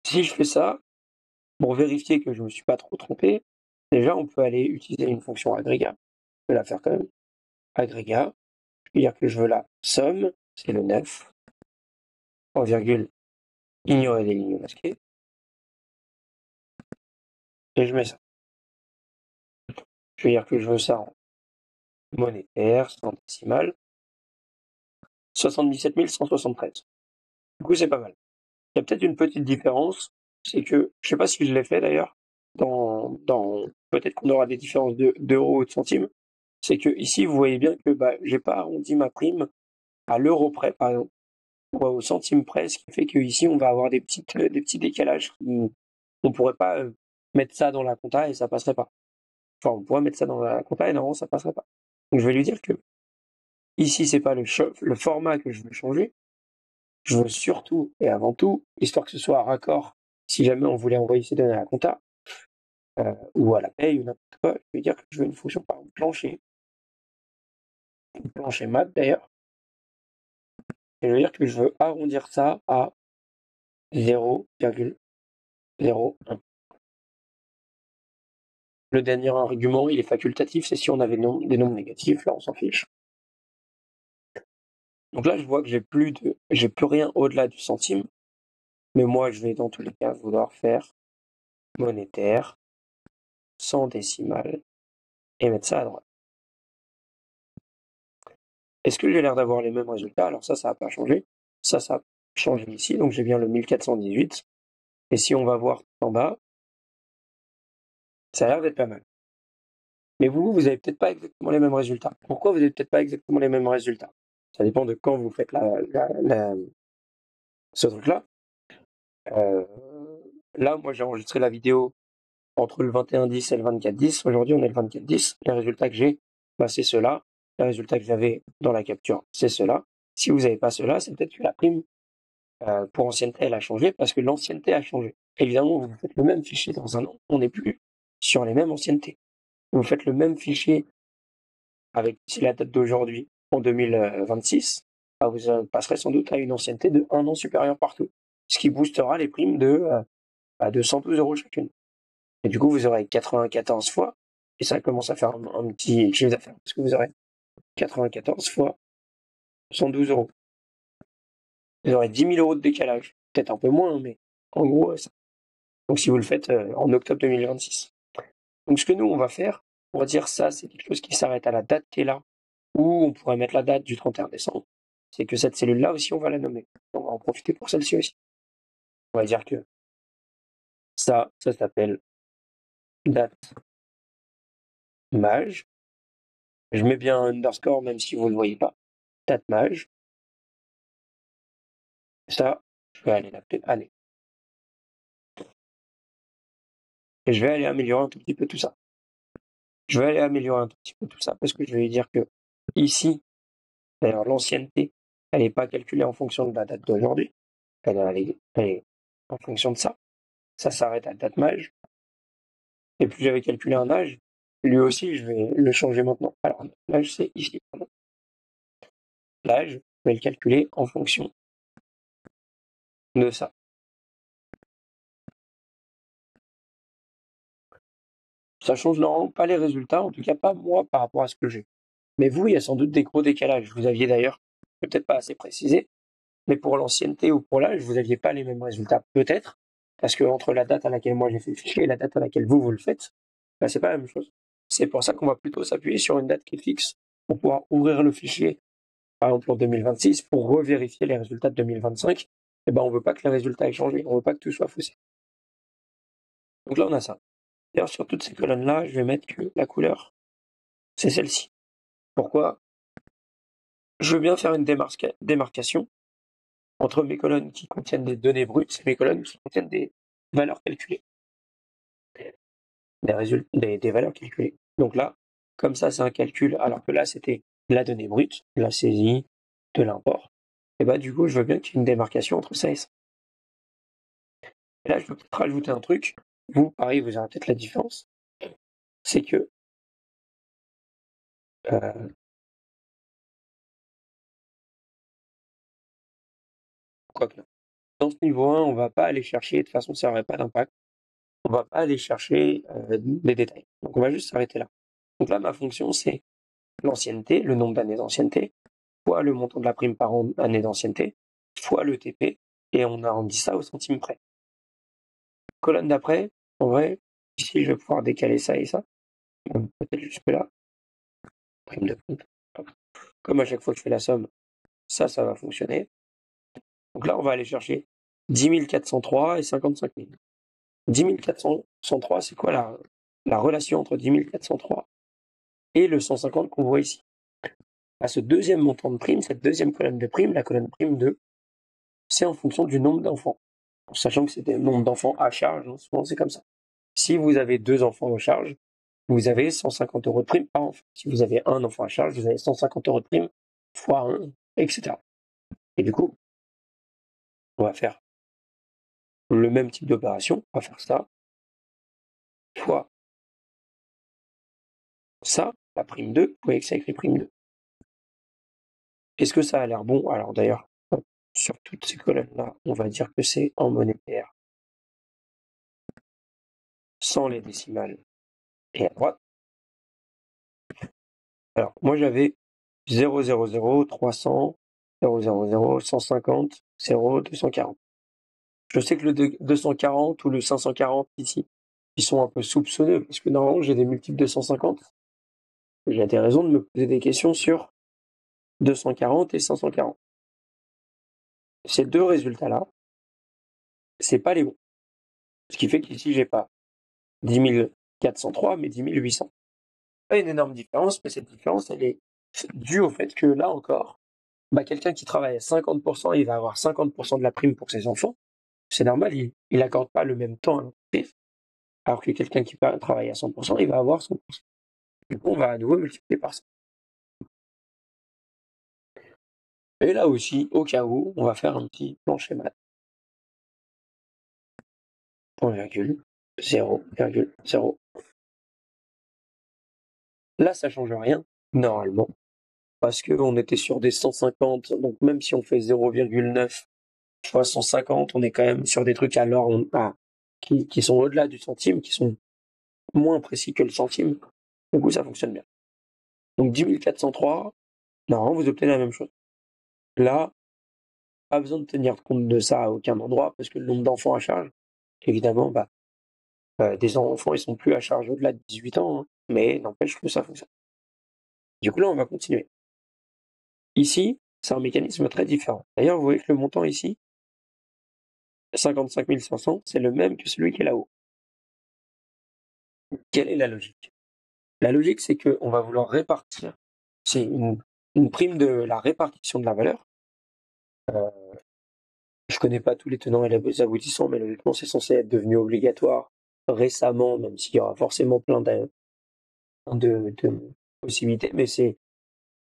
Si je fais ça, pour vérifier que je me suis pas trop trompé, déjà on peut aller utiliser une fonction agrégat. Je vais la faire quand même. Agrégat, je peux dire que je veux la somme, c'est le 9, en virgule, ignorer les lignes masquées, et je mets ça. Je vais dire que je veux ça en monétaire, sans décimale, 77 173. Du coup, c'est pas mal. Il y a peut-être une petite différence, c'est que, je sais pas si je l'ai fait d'ailleurs, peut-être qu'on aura des différences d'euros ou de centimes, c'est que ici, vous voyez bien que bah, j'ai pas arrondi ma prime à l'euro près, par exemple, ou au centime près, ce qui fait qu'ici, on va avoir des petits décalages. On pourrait pas mettre ça dans la compta et ça passerait pas. Enfin, on pourrait mettre ça dans la compta et normalement, ça passerait pas. Donc, je vais lui dire que ici, c'est pas le format que je veux changer. Je veux surtout et avant tout, histoire que ce soit raccord, si jamais on voulait envoyer ces données à la compta, ou à la paye ou n'importe quoi, je vais dire que je veux une fonction par exemple plancher mat d'ailleurs, et je veux dire que je veux arrondir ça à 0,01. Le dernier argument, il est facultatif, c'est si on avait des nombres négatifs, là on s'en fiche. Donc là, je vois que j'ai plus rien au-delà du centime, mais moi, je vais dans tous les cas vouloir faire monétaire, sans décimale, et mettre ça à droite. Est-ce que j'ai l'air d'avoir les mêmes résultats? Alors ça n'a pas changé. Ça a changé ici, donc j'ai bien le 1418. Et si on va voir en bas, ça a l'air d'être pas mal. Mais vous avez peut-être pas exactement les mêmes résultats. Pourquoi vous avez peut-être pas exactement les mêmes résultats? Ça dépend de quand vous faites ce truc-là. Là, moi, j'ai enregistré la vidéo entre le 21-10 et le 24-10. Aujourd'hui, on est le 24-10. Les résultats que j'ai, bah, c'est ceux-là. Les résultats que j'avais dans la capture, c'est ceux-là. Si vous n'avez pas ceux-là, c'est peut-être que la prime pour ancienneté, elle a changé parce que l'ancienneté a changé. Évidemment, vous faites le même fichier dans un an, on n'est plus sur les mêmes anciennetés. Vous faites le même fichier avec la date d'aujourd'hui en 2026, bah, vous passerez sans doute à une ancienneté de 1 an supérieure partout, ce qui boostera les primes de 112 € chacune. Et du coup, vous aurez 94 fois, et ça commence à faire un petit chiffre d'affaires, parce que vous aurez 94 fois 112 €. Vous aurez 10 000 € de décalage. Peut-être un peu moins, mais en gros, ça. Donc si vous le faites en octobre 2026. Donc ce que nous, on va faire, on va dire ça, c'est quelque chose qui s'arrête à la date qui est là, ou on pourrait mettre la date du 31 décembre. C'est que cette cellule-là aussi, on va la nommer. On va en profiter pour celle-ci aussi. On va dire que ça s'appelle date mage. Je mets bien un underscore même si vous ne le voyez pas. Date mage. Ça, je vais aller l'appeler année. Et je vais aller améliorer un tout petit peu tout ça. Je vais aller améliorer un tout petit peu tout ça parce que je vais lui dire que ici, d'ailleurs, l'ancienneté, elle n'est pas calculée en fonction de la date d'aujourd'hui. Elle est en fonction de ça. Ça s'arrête à la date mage. Et puis j'avais calculé un âge. Lui aussi, je vais le changer maintenant. Alors, l'âge, c'est ici. L'âge, je vais le calculer en fonction de ça. Ça change normalement pas les résultats, en tout cas pas moi par rapport à ce que j'ai. Mais vous, il y a sans doute des gros décalages. Vous aviez d'ailleurs, peut-être pas assez précisé, mais pour l'ancienneté ou pour l'âge, vous n'aviez pas les mêmes résultats. Peut-être, parce que entre la date à laquelle moi j'ai fait le fichier et la date à laquelle vous le faites, bah, c'est pas la même chose. C'est pour ça qu'on va plutôt s'appuyer sur une date qui est fixe pour pouvoir ouvrir le fichier par exemple en 2026, pour revérifier les résultats de 2025, eh ben, on veut pas que les résultats aient changé, on veut pas que tout soit faussé. Donc là, on a ça. D'ailleurs, sur toutes ces colonnes-là, je vais mettre que la couleur, c'est celle-ci. Pourquoi? Je veux bien faire une démarcation entre mes colonnes qui contiennent des données brutes et mes colonnes qui contiennent des valeurs calculées, des valeurs calculées. Donc là, comme ça, c'est un calcul, alors que là, c'était de la donnée brute, de la saisie, de l'import. Et bah, du coup, je veux bien qu'il y ait une démarcation entre ça et ça. Et là, je peux peut-être rajouter un truc. Vous, pareil, vous aurez peut-être la différence. C'est que, quoique, dans ce niveau 1, on va pas aller chercher, de toute façon, ça n'aurait pas d'impact. On va pas aller chercher les détails. Donc, on va juste s'arrêter là. Donc là, ma fonction, c'est l'ancienneté, le nombre d'années d'ancienneté, fois le montant de la prime par année d'ancienneté, fois le TP, et on arrondit ça au centime près. Colonne d'après, en vrai, ici, je vais pouvoir décaler ça et ça. Peut-être jusque là. Prime de compte. Comme à chaque fois que je fais la somme, ça va fonctionner. Donc là, on va aller chercher 10 403 et 55 000. 10 403, c'est quoi la relation entre 10 403 et le 150 qu'on voit ici? À ce deuxième montant de prime, cette deuxième colonne de prime, la colonne prime 2, c'est en fonction du nombre d'enfants. Sachant que c'est le nombre d'enfants à charge, hein, souvent c'est comme ça. Si vous avez 2 enfants à charge, vous avez 150 € de prime par enfant. Si vous avez un enfant à charge, vous avez 150 € de prime fois 1, etc. Et du coup, on va faire le même type d'opération, on va faire ça, fois ça, la prime 2, vous voyez que ça écrit prime 2. Est-ce que ça a l'air bon? Alors d'ailleurs, sur toutes ces colonnes-là, on va dire que c'est en monétaire, sans les décimales et à droite. Alors, moi j'avais 0, 0, 0, 300, 0, 0, 0, 150, 0, 240. Je sais que le 240 ou le 540 ici, ils sont un peu soupçonneux, parce que normalement j'ai des multiples de 150. Il y a des raisons de me poser des questions sur 240 et 540. Ces deux résultats-là, c'est pas les bons. Ce qui fait qu'ici, j'ai pas 10 403, mais 10 800. Pas une énorme différence, mais cette différence, elle est due au fait que là encore, quelqu'un qui travaille à 50%, il va avoir 50% de la prime pour ses enfants. C'est normal, il n'accorde pas le même temps à l'entreprise. Alors que quelqu'un qui travaille à 100%, il va avoir 100%. Du coup, on va à nouveau multiplier par ça. Et là aussi, au cas où, on va faire un petit plancher maths. 1,0,0. Là, ça change rien, normalement, parce qu'on était sur des 150, donc même si on fait 0,9 fois 150, on est quand même sur des trucs à l'ordre qui sont au-delà du centime, qui sont moins précis que le centime. Du coup, ça fonctionne bien. Donc 10 403, normalement, vous obtenez la même chose. Là, pas besoin de tenir compte de ça à aucun endroit, parce que le nombre d'enfants à charge, évidemment, des enfants, ils sont plus à charge au-delà de 18 ans, hein, mais n'empêche que ça fonctionne. Du coup, là, on va continuer. Ici, c'est un mécanisme très différent. D'ailleurs, vous voyez que le montant ici, 55 500, c'est le même que celui qui est là-haut. Quelle est la logique? La logique, c'est qu'on va vouloir répartir. C'est une prime de la répartition de la valeur. Je connais pas tous les tenants et les aboutissants, mais logiquement, c'est censé être devenu obligatoire récemment, même s'il y aura forcément plein de possibilités. Mais c'est,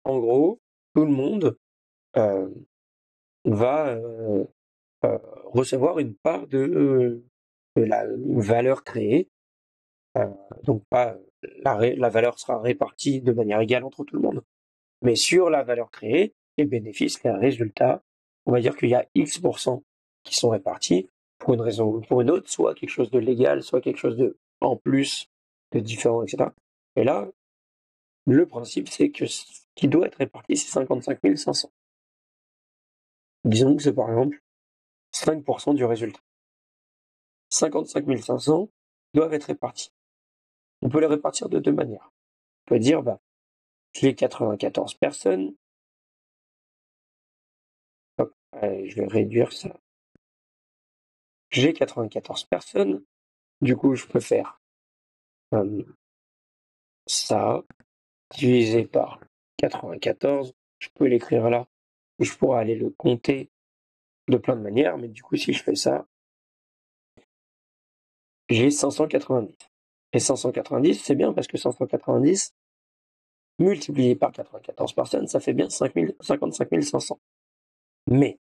en gros, tout le monde va recevoir une part de la valeur créée. Donc pas la valeur sera répartie de manière égale entre tout le monde. Mais sur la valeur créée, les bénéfices, les résultats, on va dire qu'il y a X% qui sont répartis pour une raison ou pour une autre, soit quelque chose de légal, soit quelque chose de en plus, de différent, etc. Et là, le principe, c'est que ce qui doit être réparti, c'est 55 500. Disons que c'est par exemple 5% du résultat. 55 500 doivent être répartis. On peut les répartir de deux manières. On peut dire, les 94 personnes Je vais réduire ça. J'ai 94 personnes. Du coup, je peux faire ça divisé par 94. Je peux l'écrire là. Ou je pourrais aller le compter de plein de manières. Mais du coup, si je fais ça, j'ai 590. Et 590, c'est bien parce que 590 multiplié par 94 personnes, ça fait bien 55 500. Mais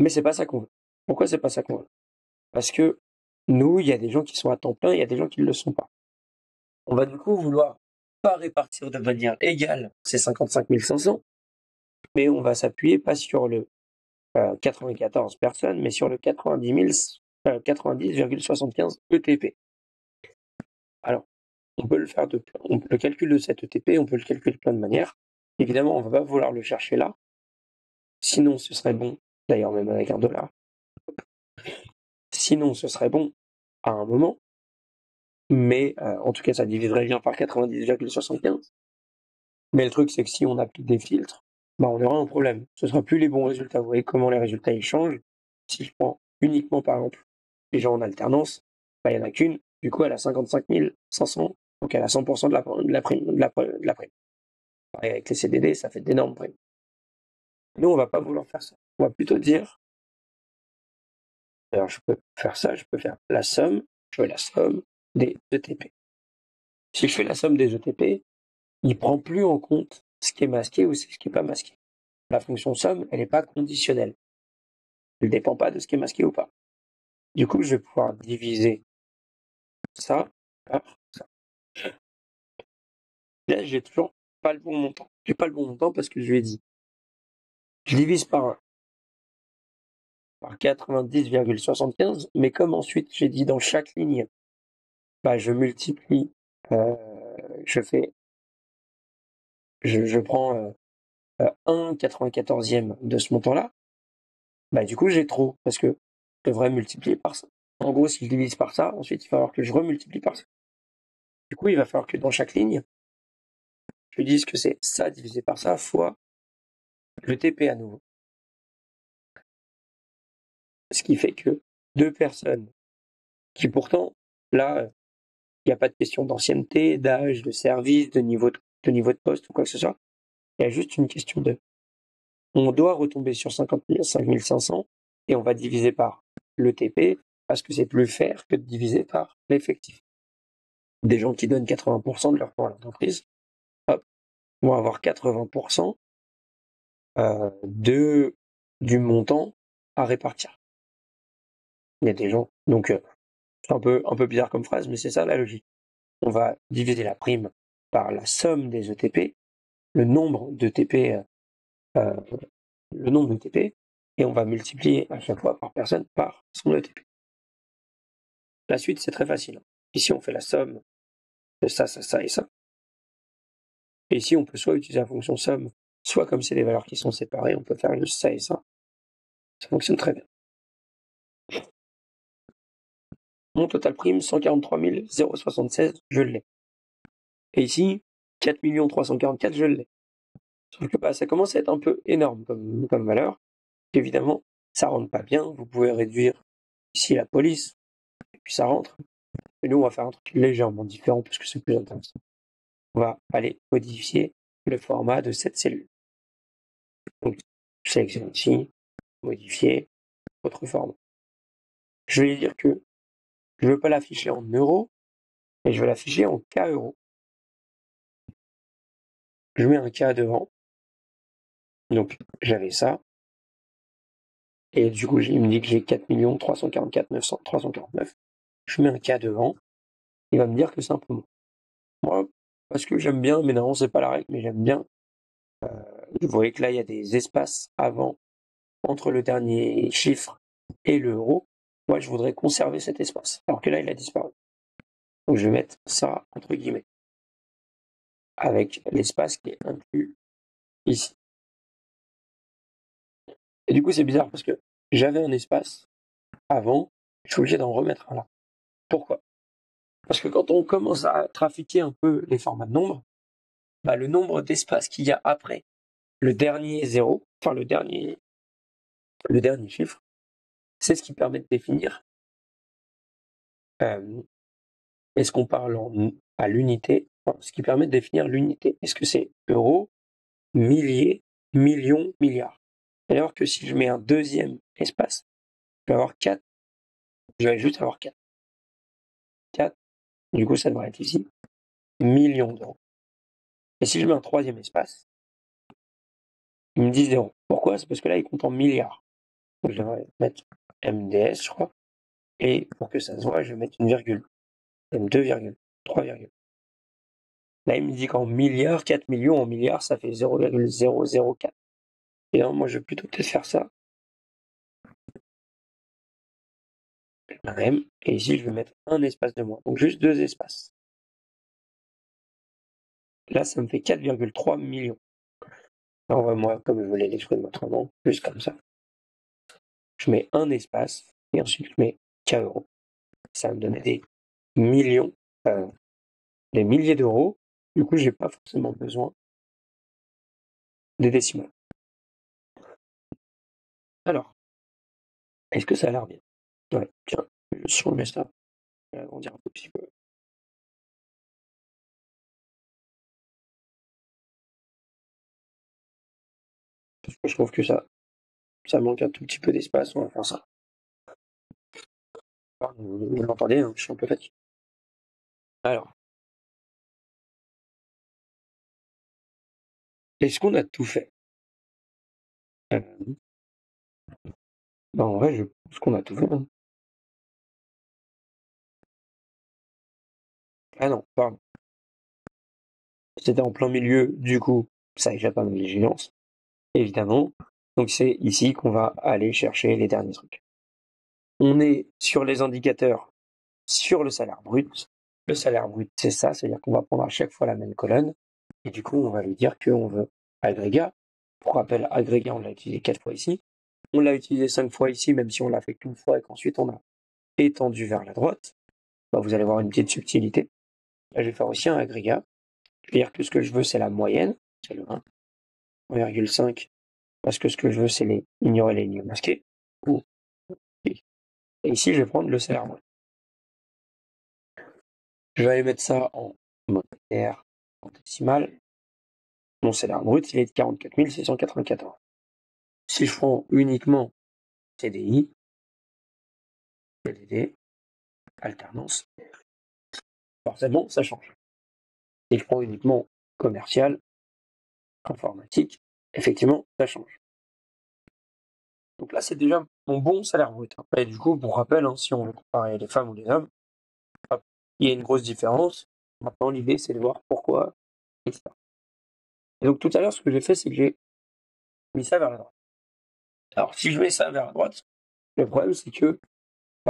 c'est pas ça qu'on veut. Pourquoi c'est pas ça qu'on veut? Parce que nous, il y a des gens qui sont à temps plein, il y a des gens qui ne le sont pas. On va du coup vouloir pas répartir de manière égale ces 55 500, mais on va s'appuyer pas sur le 94 personnes, mais sur le 90,75 ETP. Alors, on peut le faire le calcul de cet ETP, on peut le calculer de plein de manières. Évidemment, on va pas vouloir le chercher là. Sinon, ce serait bon, d'ailleurs même avec un dollar. Sinon, ce serait bon à un moment, mais en tout cas, ça diviserait bien par 90,75. Mais le truc, c'est que si on applique des filtres, bah, on aura un problème. Ce sera plus les bons résultats. Vous voyez comment les résultats ils changent. Si je prends uniquement, par exemple, les gens en alternance, bah, il n'y en a qu'une. Du coup, elle a 55 500, donc elle a 100% de la prime. Pareil avec les CDD, ça fait d'énormes primes. Nous, on va pas vouloir faire ça. On va plutôt dire, alors je peux faire ça, je peux faire la somme, je fais la somme des ETP. Si je fais la somme des ETP, il prend plus en compte ce qui est masqué ou ce qui est pas masqué. La fonction somme, elle n'est pas conditionnelle. Elle ne dépend pas de ce qui est masqué ou pas. Du coup, je vais pouvoir diviser ça par ça. Là, j'ai toujours pas le bon montant. J'ai pas le bon montant parce que je lui ai dit, je divise par 90,75, mais comme ensuite j'ai dit dans chaque ligne, bah, je multiplie, je prends 1/94e de ce montant-là, bah, du coup, j'ai trop, parce que je devrais multiplier par ça. En gros, si je divise par ça, ensuite, il va falloir que je remultiplie par ça. Du coup, il va falloir que dans chaque ligne, je dise que c'est ça divisé par ça fois le TP à nouveau. Ce qui fait que deux personnes qui pourtant, là, il n'y a pas de question d'ancienneté, d'âge, de service, de niveau de poste ou quoi que ce soit. Il y a juste une question de on doit retomber sur 5 500 et on va diviser par le TP parce que c'est plus fair que de diviser par l'effectif. Des gens qui donnent 80% de leur temps à l'entreprise, hop, vont avoir 80% du montant à répartir. Il y a des gens, donc c'est un peu bizarre comme phrase, mais c'est ça la logique. On va diviser la prime par la somme des ETP, le nombre de TP, et on va multiplier à chaque fois par personne par son ETP. La suite, c'est très facile. Ici, on fait la somme de ça, ça, ça et ça. Et ici, on peut soit utiliser la fonction somme, soit comme c'est des valeurs qui sont séparées, on peut faire juste ça et ça. Ça fonctionne très bien. Mon total prime, 143 076, je l'ai. Et ici, 4 344, je l'ai. Sauf que ça commence à être un peu énorme comme valeur. Évidemment, ça rentre pas bien. Vous pouvez réduire ici la police, et puis ça rentre. Et nous, on va faire un truc légèrement différent parce que c'est plus intéressant. On va aller modifier le format de cette cellule. Donc, je sélectionne ici, modifier, autre format. Je vais dire que je ne veux pas l'afficher en euros, mais je vais l'afficher en K euros. Je mets un K devant. Donc, j'avais ça. Et du coup, il me dit que j'ai 4 344 349. Je mets un K devant. Il va me dire que c'est un peu moins. Moi, parce que j'aime bien, mais non, c'est pas la règle, mais j'aime bien. Vous voyez que là, il y a des espaces avant, entre le dernier chiffre et le euro. Moi, je voudrais conserver cet espace. Alors que là, il a disparu. Donc, je vais mettre ça entre guillemets. Avec l'espace qui est inclus ici. Et du coup, c'est bizarre parce que j'avais un espace avant, je suis obligé d'en remettre un là. Pourquoi? Parce que quand on commence à trafiquer un peu les formats de nombres, bah, le nombre d'espaces qu'il y a après le dernier zéro, enfin le dernier chiffre, c'est ce qui permet de définir est-ce qu'on parle à l'unité, ce qui permet de définir l'unité. Est-ce que c'est euros, milliers, millions, milliards? Alors que si je mets un deuxième espace, je vais avoir 4, je vais juste avoir 4. 4, du coup ça devrait être ici, millions d'euros. Et si je mets un troisième espace, il me dit 0. Pourquoi? C'est parce que là, il compte en milliards. Donc je devrais mettre MDS, je crois. Et pour que ça se voit, je vais mettre une virgule. M2 virgule, 3 virgules. Là, il me dit qu'en milliards, 4 millions en milliards, ça fait 0,004. Et non, moi, je vais plutôt peut-être faire ça. La même. Et ici, je vais mettre un espace de moins. Donc juste 2 espaces. Là, ça me fait 4,3 millions. Alors, moi, comme je voulais l'exprimer autrement, juste comme ça, je mets un espace et ensuite je mets K euros. Ça va me donner des millions, des milliers d'euros. Du coup, j'ai pas forcément besoin des décimales. Alors, est-ce que ça a l'air bien? Ouais, tiens, je vais changer ça. Je vais agrandir un tout petit peu. Parce que je trouve que ça manque un tout petit peu d'espace, on va faire ça. Vous l'entendez, hein, je suis un peu fatigué. Alors, est-ce qu'on a tout fait? En vrai, je pense qu'on a tout fait. Hein. Ah non, pardon. C'était en plein milieu, du coup, ça échappe à ma vigilance, évidemment. Donc c'est ici qu'on va aller chercher les derniers trucs. On est sur les indicateurs, sur le salaire brut. Le salaire brut, c'est ça, c'est-à-dire qu'on va prendre à chaque fois la même colonne, et du coup, on va lui dire qu'on veut agrégat. Pour rappel, agrégat, on l'a utilisé 4 fois ici. On l'a utilisé 5 fois ici, même si on l'a fait qu'une fois et qu'ensuite on a étendu vers la droite. Bah, vous allez voir une petite subtilité. Là, je vais faire aussi un agrégat. Je vais dire que ce que je veux, c'est la moyenne, c'est le 1, 1,5, parce que ce que je veux, c'est ignorer les lignes masquées. Et ici, je vais prendre le salaire brut. Je vais aller mettre ça en monétaire, en décimal. Mon salaire brut, il est de 44 694. Si je prends uniquement CDI, CDD, alternance, forcément, ça change. Si je prends uniquement commercial, informatique, effectivement, ça change. Donc là, c'est déjà mon bon salaire brut. Et du coup, pour rappel, hein, si on veut comparer les femmes ou les hommes, hop, il y a une grosse différence. Maintenant, l'idée, c'est de voir pourquoi, etc. Et donc tout à l'heure, ce que j'ai fait, c'est que j'ai mis ça vers la droite. Alors, si je mets ça vers la droite, le problème, c'est que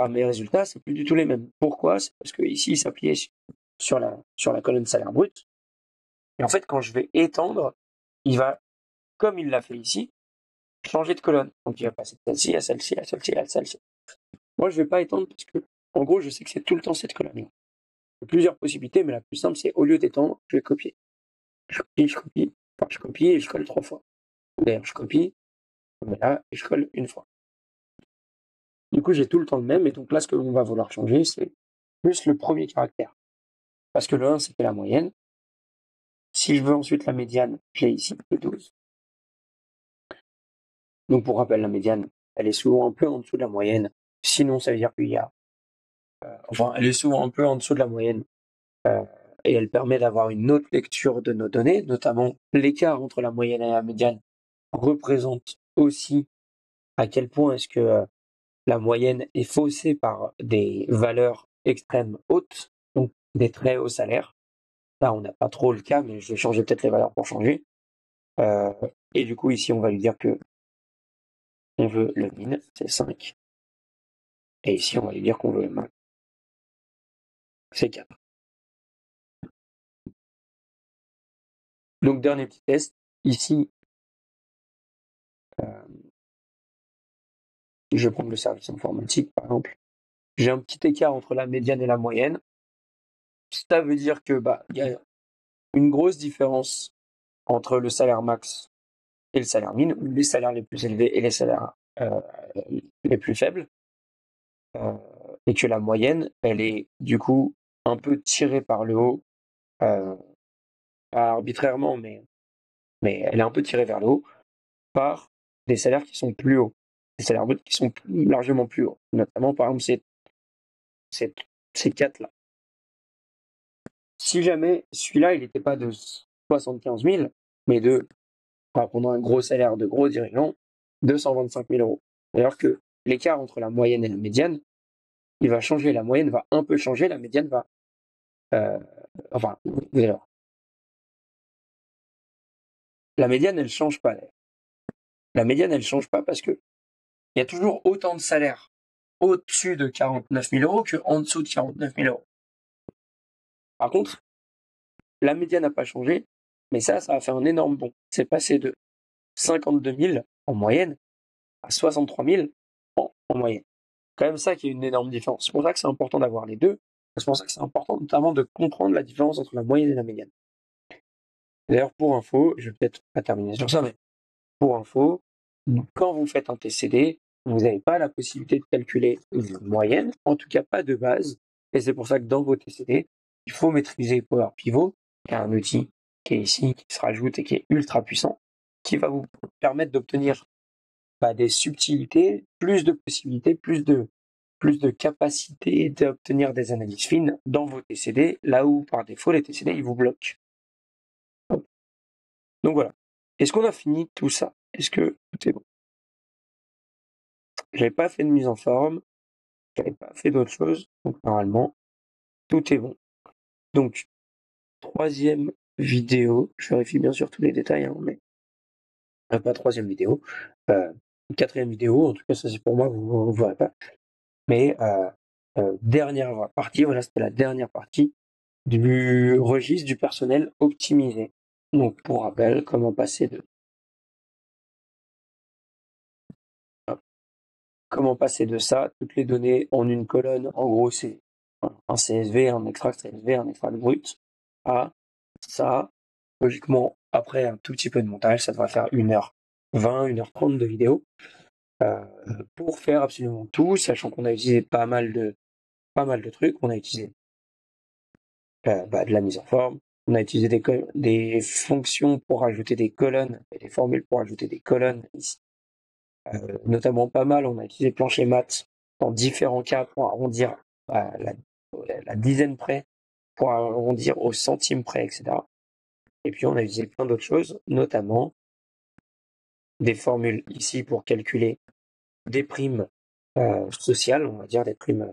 mes résultats, c'est plus du tout les mêmes. Pourquoi? C'est parce que ici, il s'appuyait sur la colonne salaire brut. Et en fait, quand je vais étendre, il va, comme il l'a fait ici, changer de colonne. Donc, il va passer de celle-ci à celle-ci, à celle-ci, à celle-ci. Moi, je ne vais pas étendre parce que, en gros, je sais que c'est tout le temps cette colonne-là. Il y a plusieurs possibilités, mais la plus simple, c'est au lieu d'étendre, je vais copier. Je copie et je colle 3 fois. D'ailleurs, je copie, je mets là et je colle une fois. Du coup, j'ai tout le temps le même, et donc là, ce que l'on va vouloir changer, c'est plus le premier caractère. Parce que le 1, c'était la moyenne. Si je veux ensuite la médiane, j'ai ici le 12. Donc pour rappel, la médiane, elle est souvent un peu en dessous de la moyenne. Sinon, ça veut dire qu'il y a... elle est souvent un peu en dessous de la moyenne. Et elle permet d'avoir une autre lecture de nos données, notamment l'écart entre la moyenne et la médiane représente aussi à quel point est-ce que la moyenne est faussée par des valeurs extrêmes hautes, donc des très hauts salaires. Là, on n'a pas trop le cas, mais je vais changer peut-être les valeurs pour changer. Et du coup, ici, on va lui dire que on veut le min, c'est 5. Et ici, on va lui dire qu'on veut le max, c'est 4. Donc, dernier petit test. Ici, je vais prendre le service informatique, par exemple. J'ai un petit écart entre la médiane et la moyenne. Ça veut dire que il y a une grosse différence entre le salaire max et le salaire mine, ou les salaires les plus élevés et les salaires les plus faibles, et que la moyenne, elle est du coup un peu tirée par le haut, pas arbitrairement, mais elle est un peu tirée vers le haut par des salaires qui sont plus hauts, des salaires bruts qui sont largement plus hauts, notamment par exemple ces quatre-là. Si jamais celui-là, il n'était pas de 75 000, mais de, pendant un gros salaire de gros dirigeants, 225 000 euros. Alors que l'écart entre la moyenne et la médiane, il va changer. La moyenne va un peu changer, la médiane va. Enfin, vous allez voir. La médiane, elle change pas. La médiane, elle change pas parce que il y a toujours autant de salaires au-dessus de 49 000 euros qu'en dessous de 49 000 euros. Par contre, la médiane n'a pas changé, mais ça a fait un énorme bond. C'est passé de 52 000 en moyenne à 63 000 en moyenne. Quand même ça qui est une énorme différence. C'est pour ça que c'est important d'avoir les deux. C'est pour ça que c'est important notamment de comprendre la différence entre la moyenne et la médiane. D'ailleurs, pour info, je vais peut-être pas terminer sur ça, mais pour info, quand vous faites un TCD, vous n'avez pas la possibilité de calculer une moyenne, en tout cas pas de base. Et c'est pour ça que dans vos TCD, il faut maîtriser Power Pivot, qui est un outil qui est ici, qui se rajoute et qui est ultra puissant, qui va vous permettre d'obtenir des subtilités, plus de possibilités, plus de capacité d'obtenir des analyses fines dans vos TCD, là où par défaut les TCD ils vous bloquent. Donc voilà. Est-ce qu'on a fini tout ça? Est-ce que tout est bon? J'avais pas fait de mise en forme, j'avais pas fait d'autres choses, donc normalement tout est bon. Donc troisième vidéo, je vérifie bien sûr tous les détails, mais pas troisième vidéo, quatrième vidéo, en tout cas ça c'est pour moi, vous ne verrez pas. Mais dernière partie, voilà, c'était la dernière partie du registre du personnel optimisé. Donc pour rappel, comment passer de ça, toutes les données en une colonne, en gros c'est un CSV, un extract CSV, un extract brut, à ça, logiquement, après un tout petit peu de montage, ça devrait faire 1h20, 1h30 de vidéo, pour faire absolument tout, sachant qu'on a utilisé pas mal de trucs, on a utilisé de la mise en forme, on a utilisé des fonctions pour ajouter des colonnes, et des formules pour ajouter des colonnes ici. Notamment pas mal, on a utilisé plancher mat dans différents cas pour arrondir à la dizaine près, pour arrondir au centime près, etc. Et puis on a utilisé plein d'autres choses, notamment des formules ici pour calculer des primes sociales, on va dire des primes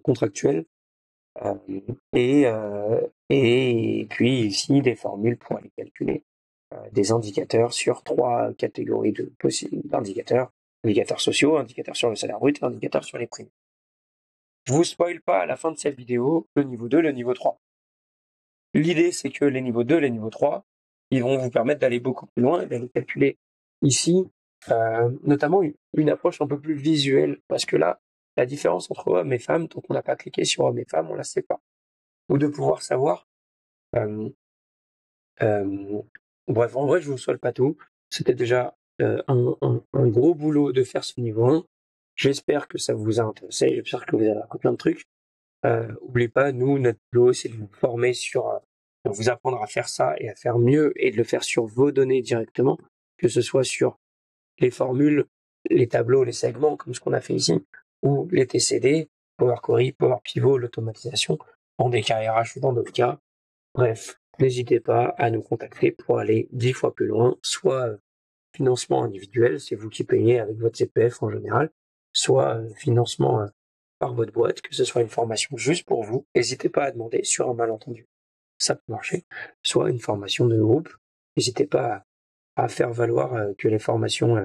contractuelles, et puis ici des formules pour aller calculer des indicateurs sur 3 catégories d'indicateurs, indicateurs sociaux, indicateurs sur le salaire brut et indicateurs sur les primes. Je vous spoil pas à la fin de cette vidéo le niveau 2, le niveau 3. L'idée c'est que les niveaux 2, les niveaux 3, ils vont vous permettre d'aller beaucoup plus loin et d'aller calculer ici notamment une approche un peu plus visuelle, parce que là, la différence entre hommes et femmes, tant qu'on n'a pas cliqué sur hommes et femmes, on la sait pas. Ou de pouvoir savoir bref, en vrai, je vous souhaite pas tout. C'était déjà un gros boulot de faire ce niveau 1. J'espère que ça vous a intéressé, j'espère que vous avez appris plein de trucs. N'oubliez pas, nous, notre boulot, c'est de vous former de vous apprendre à faire ça et à faire mieux et de le faire sur vos données directement, que ce soit sur les formules, les tableaux, les segments, comme ce qu'on a fait ici, ou les TCD, Power Query, Power Pivot, l'automatisation, en des cas RH ou dans d'autres cas. Bref, n'hésitez pas à nous contacter pour aller 10 fois plus loin, soit financement individuel, c'est vous qui payez avec votre CPF en général, soit financement par votre boîte, que ce soit une formation juste pour vous. N'hésitez pas à demander sur un malentendu, ça peut marcher, soit une formation de groupe. N'hésitez pas à faire valoir que les formations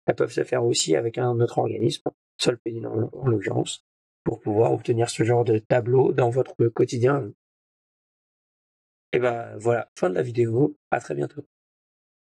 elles peuvent se faire aussi avec un autre organisme, Solpedin en l'occurrence, pour pouvoir obtenir ce genre de tableau dans votre quotidien. Et voilà, fin de la vidéo, à très bientôt.